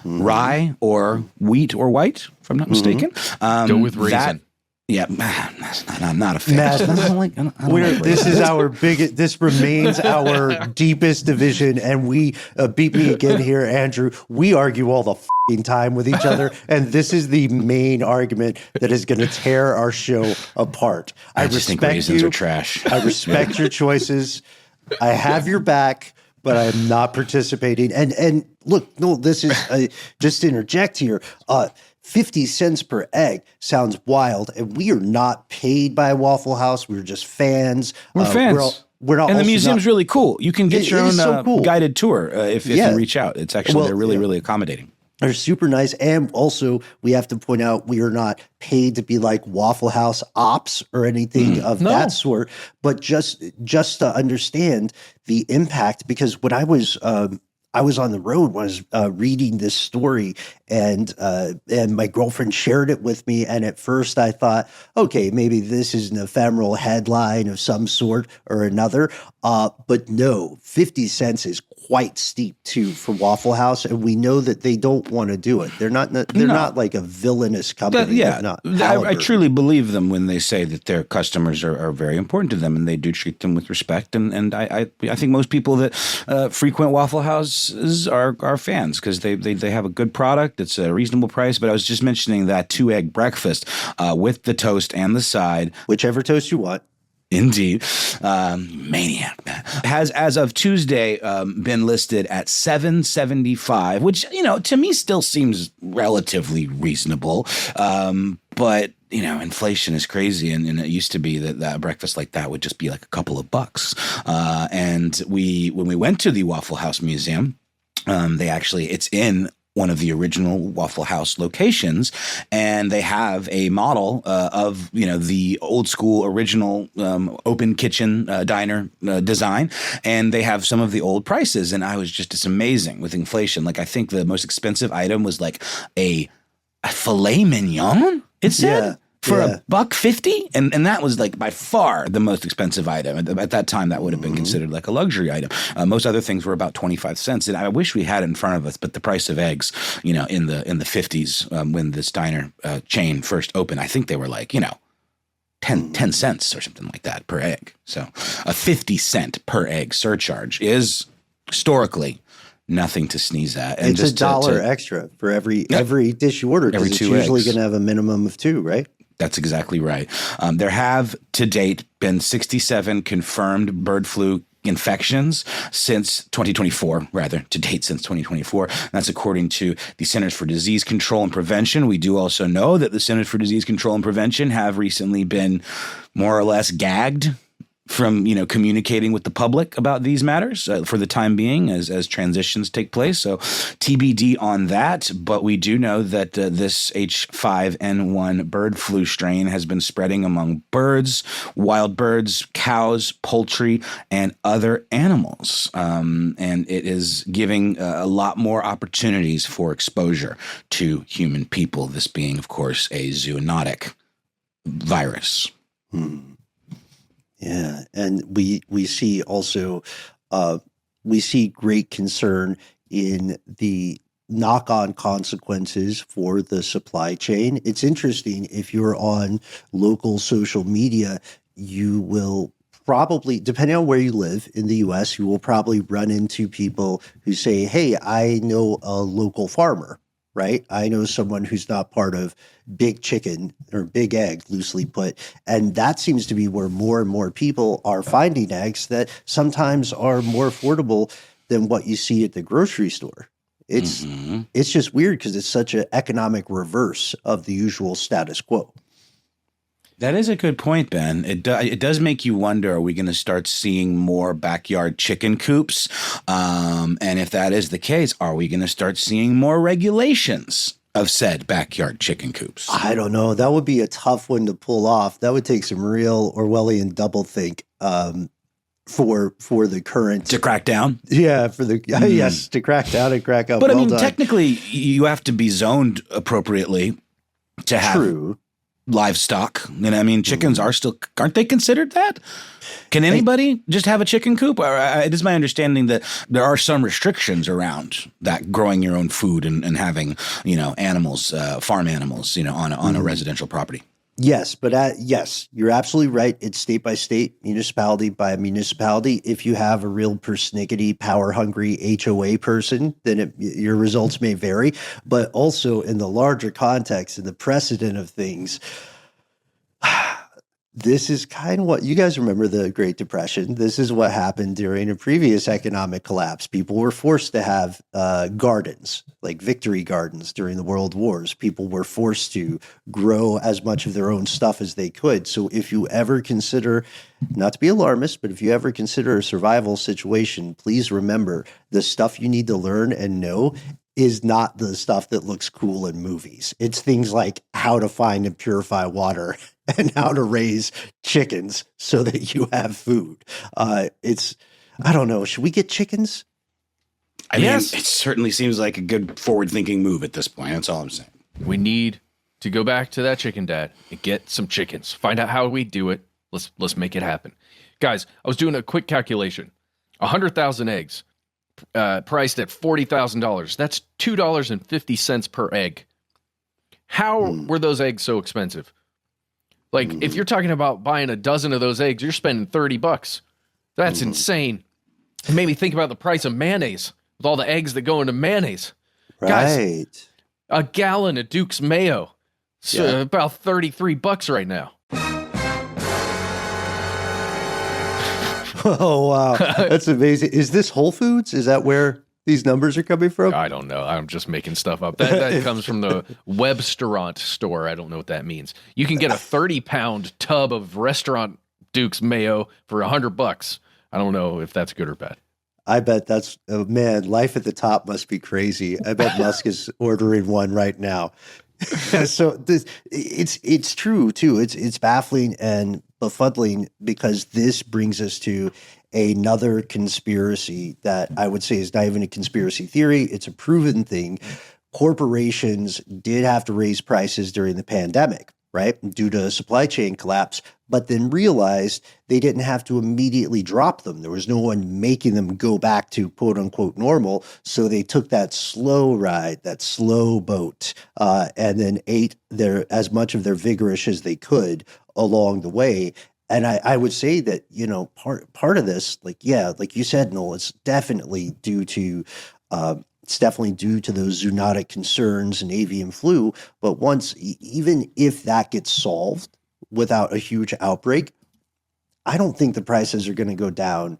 rye, or wheat or white, if I'm not mistaken. Go with raisin. Yeah, I'm not a fan. This is our biggest. This remains our deepest division, and we beat me again here, Andrew. We argue all the f***ing time with each other, and this is the main argument that is going to tear our show apart. I just think raisins are trash. I respect your choices. I have your back, but I am not participating. And look, no, this is just to interject here. 50 cents per egg sounds wild, and we are not paid by Waffle House. We're just fans. We're fans. We're not, and the museum's really cool. You can get your own guided tour if you reach out. It's actually they're really accommodating. They're super nice. And also, we have to point out we are not paid to be like Waffle House ops or anything of that sort, but just to understand the impact. Because when I was on the road, was reading this story, and my girlfriend shared it with me. And at first I thought, okay, maybe this is an ephemeral headline of some sort or another. But no, 50 cents is quite steep too for Waffle House, and we know that they don't want to do it. They're not like a villainous company. I truly believe them when they say that their customers are very important to them, and they do treat them with respect. And I think most people that frequent Waffle Houses are fans because they have a good product. It's a reasonable price. But I was just mentioning that 2-egg breakfast with the toast and the side, whichever toast you want. Indeed. Maniac, man. Has, as of Tuesday, been listed at $7.75, which, to me still seems relatively reasonable. But, inflation is crazy. And it used to be that breakfast like that would just be like a couple of bucks. And when we went to the Waffle House Museum, it's in one of the original Waffle House locations, and they have a model of the old school original open kitchen diner design, and they have some of the old prices. And it's amazing with inflation. Like, I think the most expensive item was like a filet mignon. It said. For $1.50, and that was like by far the most expensive item. At that time, that would have been considered like a luxury item. Most other things were about 25 cents, and I wish we had it in front of us. But the price of eggs, in the 50s, when this diner chain first opened, I think they were like 10 cents or something like that per egg. So a 50-cent per egg surcharge is historically nothing to sneeze at. And it's $1 extra for every dish you order, because it's usually going to have a minimum of 2, right? That's exactly right. There have to date been 67 confirmed bird flu infections since 2024, to date since 2024. That's according to the Centers for Disease Control and Prevention. We do also know that the Centers for Disease Control and Prevention have recently been more or less gagged from communicating with the public about these matters for the time being as transitions take place. So TBD on that. But we do know that this H5N1 bird flu strain has been spreading among birds, wild birds, cows, poultry, and other animals. And it is giving a lot more opportunities for exposure to human people, this being, of course, a zoonotic virus. Yeah, and we see also we see great concern in the knock-on consequences for the supply chain. It's interesting, if you're on local social media, you will probably, depending on where you live in the US, you will probably run into people who say, hey, I know a local farmer, right? I know someone who's not part of Big Chicken or Big Egg, loosely put. And that seems to be where more and more people are finding eggs that sometimes are more affordable than what you see at the grocery store. It's just weird because it's such an economic reverse of the usual status quo. That is a good point, Ben. It does make you wonder, are we going to start seeing more backyard chicken coops? And if that is the case, are we going to start seeing more regulations of said backyard chicken coops? I don't know. That would be a tough one to pull off. That would take some real Orwellian doublethink for the current To crack down. Yeah, for the yes, to crack down and crack up. But well I mean, done. technically, you have to be zoned appropriately to have True. livestock. And I mean, chickens aren't they considered that? Can anybody just have a chicken coop? Or, it is my understanding that there are some restrictions around that, growing your own food and having, animals, farm animals, on a residential property. Yes, but yes, you're absolutely right. It's state by state, municipality by municipality. If you have a real persnickety, power-hungry HOA person, then your results may vary. But also in the larger context, in the precedent of things, this is kind of what you guys remember the Great Depression. This is what happened during a previous economic collapse. People were forced to have gardens, like victory gardens during the World Wars. People were forced to grow as much of their own stuff as they could. So if you ever consider, not to be alarmist, but if you ever consider a survival situation, please remember the stuff you need to learn and know is not the stuff that looks cool in movies. It's things like how to find and purify water and how to raise chickens so that you have food. I don't know. Should we get chickens? I mean, it certainly seems like a good forward-thinking move at this point. That's all I'm saying. We need to go back to that chicken dad and get some chickens. Find out how we do it. Let's make it happen. Guys, I was doing a quick calculation. 100,000 eggs. Priced at $40,000. That's $2.50 per egg. How were those eggs so expensive? Like, if you're talking about buying a dozen of those eggs, you're spending $30. That's insane. It made me think about the price of mayonnaise with all the eggs that go into mayonnaise. Right. Guys, a gallon of Duke's mayo, so about $33 right now. Oh, wow. That's amazing. Is this Whole Foods? Is that where these numbers are coming from? I don't know. I'm just making stuff up. That comes from the Webstaurant store. I don't know what that means. You can get a 30-pound tub of restaurant Duke's mayo for $100. I don't know if that's good or bad. I bet that's, man, life at the top must be crazy. I bet Musk is ordering one right now. So it's true too. It's baffling and befuddling because this brings us to another conspiracy that I would say is not even a conspiracy theory. It's a proven thing. Corporations did have to raise prices during the pandemic, right? Due to supply chain collapse, but then realized they didn't have to immediately drop them. There was no one making them go back to quote unquote normal. So they took that slow ride, that slow boat, and then ate as much of their vigorish as they could along the way. And I would say that, part of this, like you said, Noel, it's definitely due to those zoonotic concerns and avian flu. But even if that gets solved without a huge outbreak, I don't think the prices are going to go down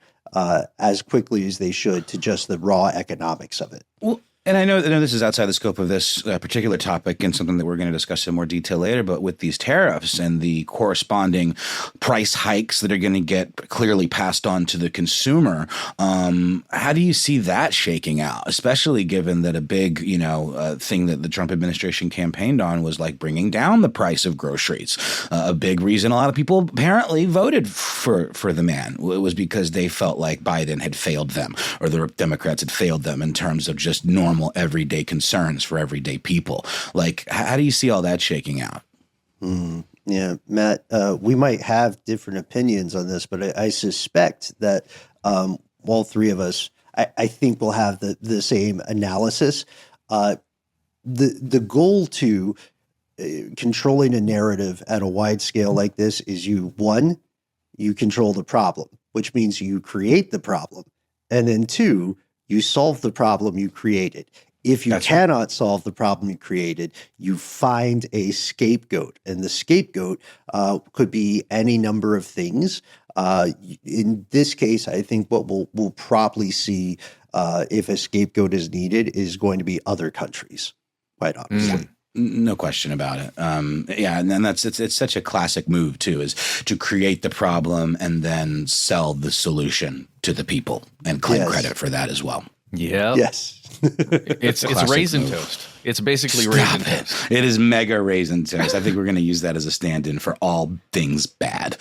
as quickly as they should to just the raw economics of it. Well, and I know this is outside the scope of this particular topic and something that we're going to discuss in more detail later, but with these tariffs and the corresponding price hikes that are going to get clearly passed on to the consumer, how do you see that shaking out, especially given that a big, thing that the Trump administration campaigned on was like bringing down the price of groceries. A big reason a lot of people apparently voted for the man was because they felt like Biden had failed them or the Democrats had failed them in terms of just normal everyday concerns for everyday people. Like, how do you see all that shaking out? Yeah, Matt, we might have different opinions on this, but I suspect that all three of us, I think we'll have the same analysis. The goal to controlling a narrative at a wide scale like this is you control the problem, which means you create the problem. And then two, you solve the problem you created. If you cannot solve the problem you created, you find a scapegoat. And the scapegoat could be any number of things. In this case, I think what we'll probably see if a scapegoat is needed is going to be other countries, quite honestly. No question about it. And then it's such a classic move too, is to create the problem and then sell the solution to the people and claim credit for that as well. Yeah. Yes. It's raisin toast. It's basically raisin toast. It is mega raisin toast. I think we're going to use that as a stand-in for all things bad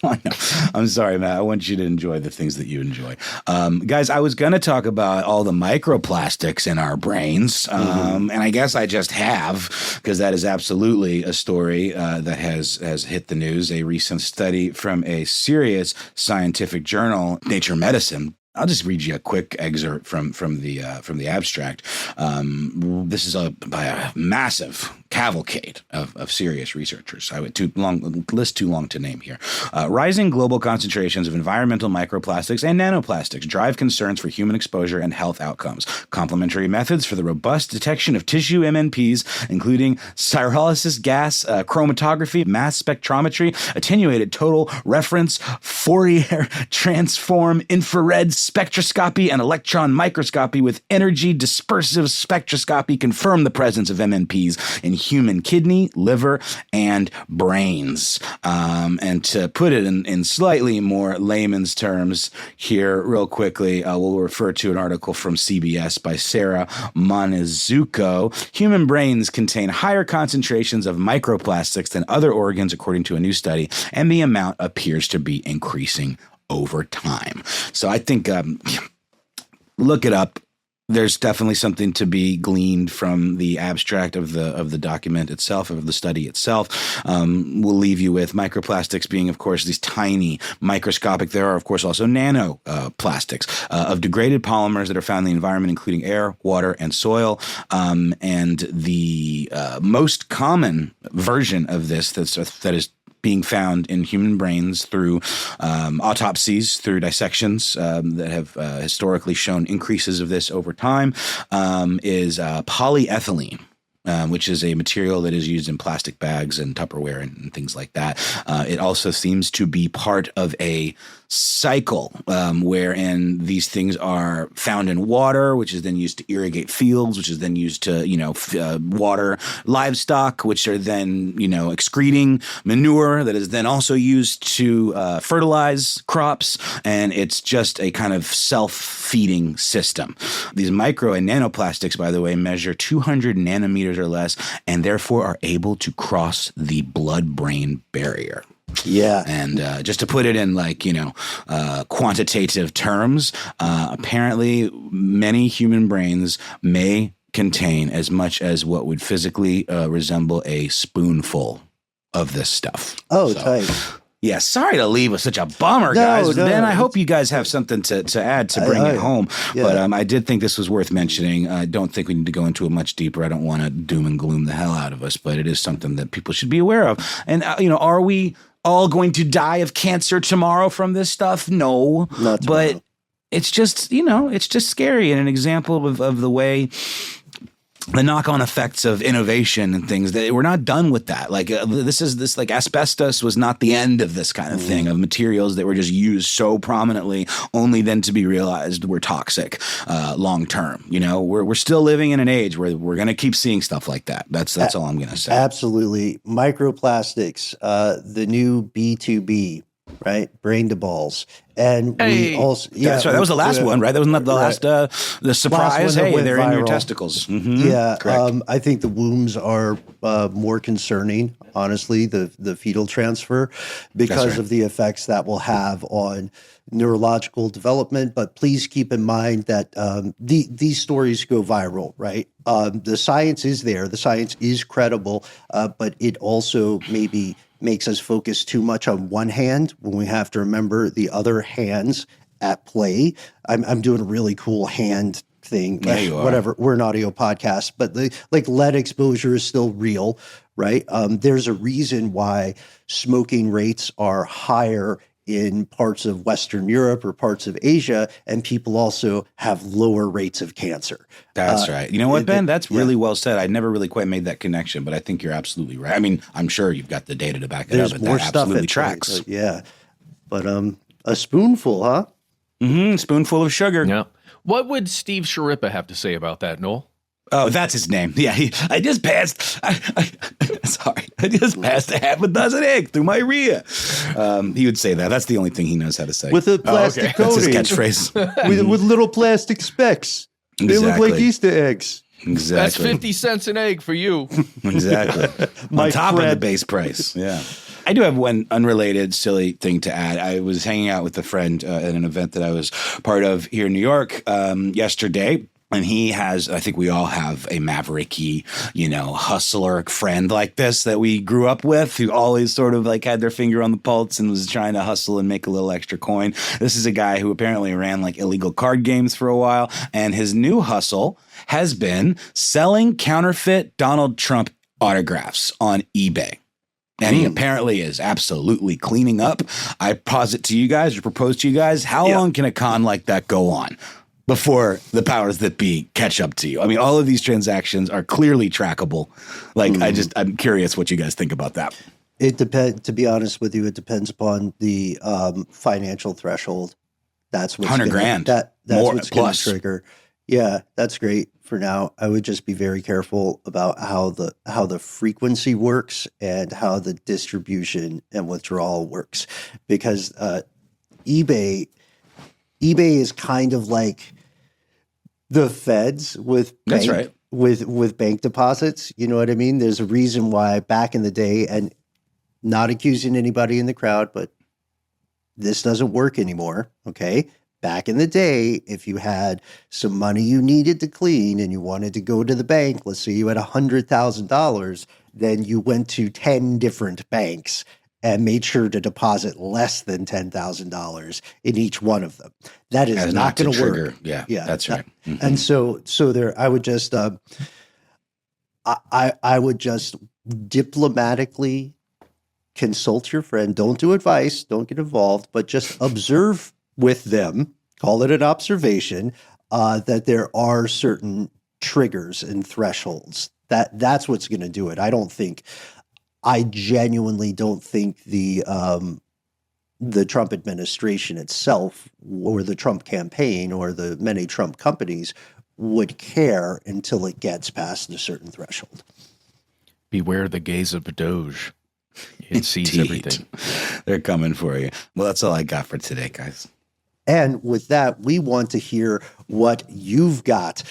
I know. I'm sorry, Matt. I want you to enjoy the things that you enjoy. Guys, I was going to talk about all the microplastics in our brains, and I guess I just have, because that is absolutely a story that has hit the news. A recent study from a serious scientific journal, Nature Medicine. I'll just read you a quick excerpt from the abstract. This is by a massive cavalcade of serious researchers. I went too long to name here. Rising global concentrations of environmental microplastics and nanoplastics drive concerns for human exposure and health outcomes. Complementary methods for the robust detection of tissue MNPs, including pyrolysis gas, chromatography, mass spectrometry, attenuated total reference, Fourier transform, infrared spectroscopy, and electron microscopy with energy dispersive spectroscopy confirm the presence of MNPs in human kidney, liver, and brains. And to put it in slightly more layman's terms here real quickly, we'll refer to an article from CBS by Sarah Monizuko. Human brains contain higher concentrations of microplastics than other organs, according to a new study, and the amount appears to be increasing over time. So I think look it up. There's definitely something to be gleaned from the abstract of the document itself, of the study itself. We'll leave you with microplastics being, of course, these tiny microscopic. There are, of course, also nano plastics of degraded polymers that are found in the environment, including air, water, and soil. And the most common version of this that is being found in human brains through autopsies, through dissections that have historically shown increases of this over time, is polyethylene. Which is a material that is used in plastic bags and Tupperware and things like that. It also seems to be part of a cycle wherein these things are found in water, which is then used to irrigate fields, which is then used to, water livestock, which are then, excreting manure that is then also used to fertilize crops. And it's just a kind of self-feeding system. These micro and nanoplastics, by the way, measure 200 nanometers or less, and therefore are able to cross the blood-brain barrier. Yeah. And just to put it in quantitative terms, apparently many human brains may contain as much as what would physically resemble a spoonful of this stuff. Oh, tight. Yeah, sorry to leave with such a bummer, guys. No, Ben, I hope you guys have something to add to bring it home. Yeah. But I did think this was worth mentioning. I don't think we need to go into it much deeper. I don't want to doom and gloom the hell out of us, but it is something that people should be aware of. And, are we all going to die of cancer tomorrow from this stuff? No. Not tomorrow. But it's just, it's just scary and an example of the way the knock-on effects of innovation and things that we're not done with that. Like this asbestos was not the end of this kind of thing, of materials that were just used so prominently only then to be realized were toxic long term. We're still living in an age where we're going to keep seeing stuff like that. That's all I'm going to say. Absolutely. Microplastics, the new B2B, right? Brain to balls. And we also, that's right. That was the last one, right? That was not the last, the surprise. Hey, they're viral. in your testicles. Mm-hmm. Yeah. Correct. I think the wombs are more concerning, honestly, the fetal transfer, because of the effects that will have on neurological development. But please keep in mind that these stories go viral, right? The science is there. The science is credible, but it also maybe makes us focus too much on one hand when we have to remember the other hands at play. I'm doing a really cool hand thing. Yeah, you are. Whatever. We're an audio podcast, but lead exposure is still real, right? There's a reason why smoking rates are higher in parts of Western Europe or parts of Asia, and people also have lower rates of cancer. That's right. You know what, Ben? That's really well said. I never really quite made that connection, but I think you're absolutely right. I mean, I'm sure you've got the data to back it There's up, but more that stuff absolutely at tracks. play, yeah. But a spoonful, huh? Mm-hmm. Spoonful of sugar. Yeah. What would Steve Sharippa have to say about that, Noel? Oh, that's his name. Yeah, I just passed. Sorry, I just passed a half a dozen eggs through my rear. He would say that. That's the only thing he knows how to say. With a plastic That's his coating. catchphrase. with little plastic specks. They look like Easter eggs. Exactly. That's 50 cents an egg for you. Exactly. My On top of the friend. base price. Yeah. I do have one unrelated silly thing to add. I was hanging out with a friend at an event that I was part of here in New York yesterday. And he has, I think we all have a mavericky, hustler friend like this that we grew up with, who always sort of like had their finger on the pulse and was trying to hustle and make a little extra coin. This is a guy who apparently ran like illegal card games for a while. And his new hustle has been selling counterfeit Donald Trump autographs on eBay. And he apparently is absolutely cleaning up. I posit to you guys or propose to you guys, how long can a con like that go on before the powers that be catch up to you? I mean, all of these transactions are clearly trackable. Like, I'm curious what you guys think about that. It depends. To be honest with you, it depends upon the financial threshold. That's what's $100,000. That's more, what's going to plus. trigger. Yeah, that's great for now. I would just be very careful about how the frequency works and how the distribution and withdrawal works, because eBay is kind of like the feds with That's right. with bank deposits. You know what I mean? There's a reason why back in the day, and not accusing anybody in the crowd, but this doesn't work anymore. Okay. Back in the day, if you had some money you needed to clean and you wanted to go to the bank, let's say you had $100,000, then you went to 10 different banks and made sure to deposit less than $10,000 in each one of them. That is not going to work. Yeah, that's right. Mm-hmm. And so there, I would just, I would just diplomatically consult your friend. Don't do advice. Don't get involved, but just observe with them, call it an observation, that there are certain triggers and thresholds. That's what's going to do it. I genuinely don't think the Trump administration itself or the Trump campaign or the many Trump companies would care until it gets past a certain threshold. Beware the gaze of Doge. It sees everything. They're coming for you. Well, that's all I got for today, guys. And with that, we want to hear what you've got.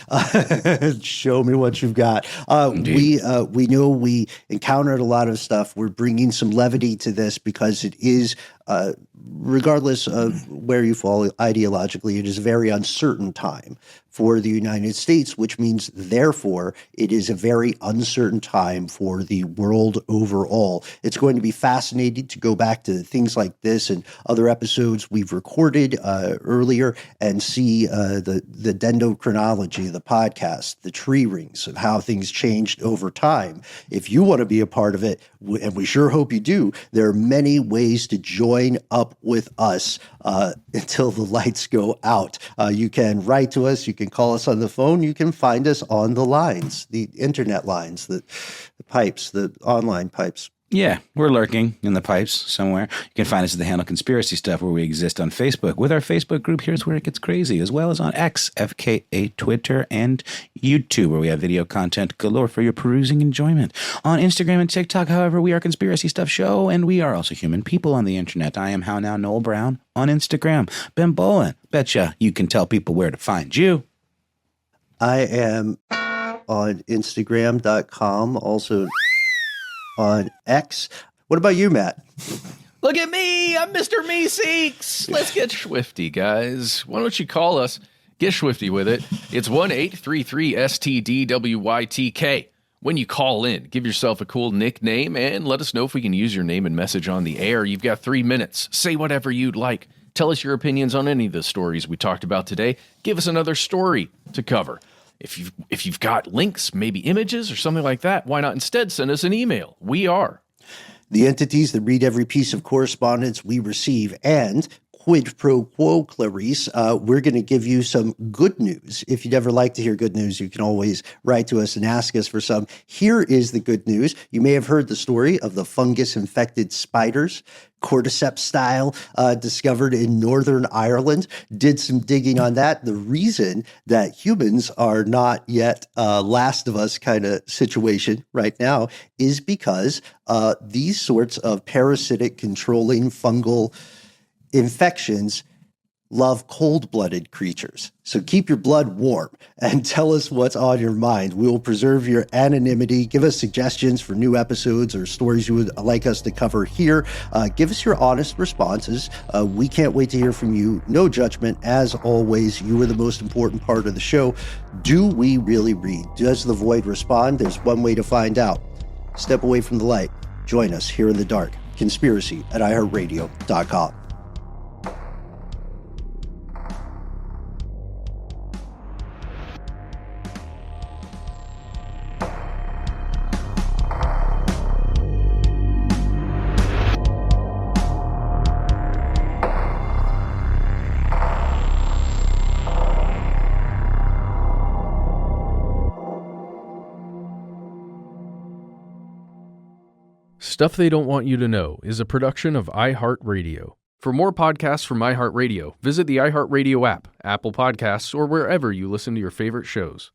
Show me what you've got. We know we encountered a lot of stuff. We're bringing some levity to this because it is, regardless of where you fall ideologically, it is a very uncertain time for the United States, which means, therefore, it is a very uncertain time for the world overall. It's going to be fascinating to go back to things like this and other episodes we've recorded earlier and see the dendrochronology of the podcast, the tree rings of how things changed over time. If you want to be a part of it, and we sure hope you do, there are many ways to join up with us until the lights go out. You can write to us. You can call us on the phone. You can find us on the lines, the internet lines, the pipes, the online pipes. Yeah, we're lurking in the pipes somewhere. You can find us at the handle Conspiracy Stuff, where we exist on Facebook with our Facebook group, Here's Where It Gets Crazy, as well as on X, FKA, Twitter, and YouTube, where we have video content galore for your perusing enjoyment. On Instagram and TikTok, however, we are Conspiracy Stuff Show, and we are also human people on the internet. I am How Now Noel Brown on Instagram. Ben Bolin, betcha you can tell people where to find you. I am on Instagram.com, also on X. What about you, Matt? Look at me. I'm Mr. Meeseeks. Let's get swifty, guys. Why don't you call us? Get swifty with it. It's 1-833-STDWYTK. When you call in, give yourself a cool nickname and let us know if we can use your name and message on the air. You've got 3 minutes. Say whatever you'd like. Tell us your opinions on any of the stories we talked about today. Give us another story to cover. If you've got links, maybe images or something like that, why not instead send us an email? We are the entities that read every piece of correspondence we receive, and quid pro quo, Clarice, we're going to give you some good news. If you'd ever like to hear good news, you can always write to us and ask us for some. Here is the good news. You may have heard the story of the fungus-infected spiders, cordyceps style, discovered in Northern Ireland. Did some digging on that. The reason that humans are not yet Last of Us kind of situation right now is because these sorts of parasitic controlling fungal infections love cold-blooded creatures. So keep your blood warm and tell us what's on your mind. We will preserve your anonymity. Give us suggestions for new episodes or stories you would like us to cover here. Give us your honest responses. We can't wait to hear from you. No judgment. As always, you are the most important part of the show. Do we really read? Does the void respond? There's one way to find out. Step away from the light. Join us here in the dark. Conspiracy at iHeartRadio.com. Stuff They Don't Want You to Know is a production of iHeartRadio. For more podcasts from iHeartRadio, visit the iHeartRadio app, Apple Podcasts, or wherever you listen to your favorite shows.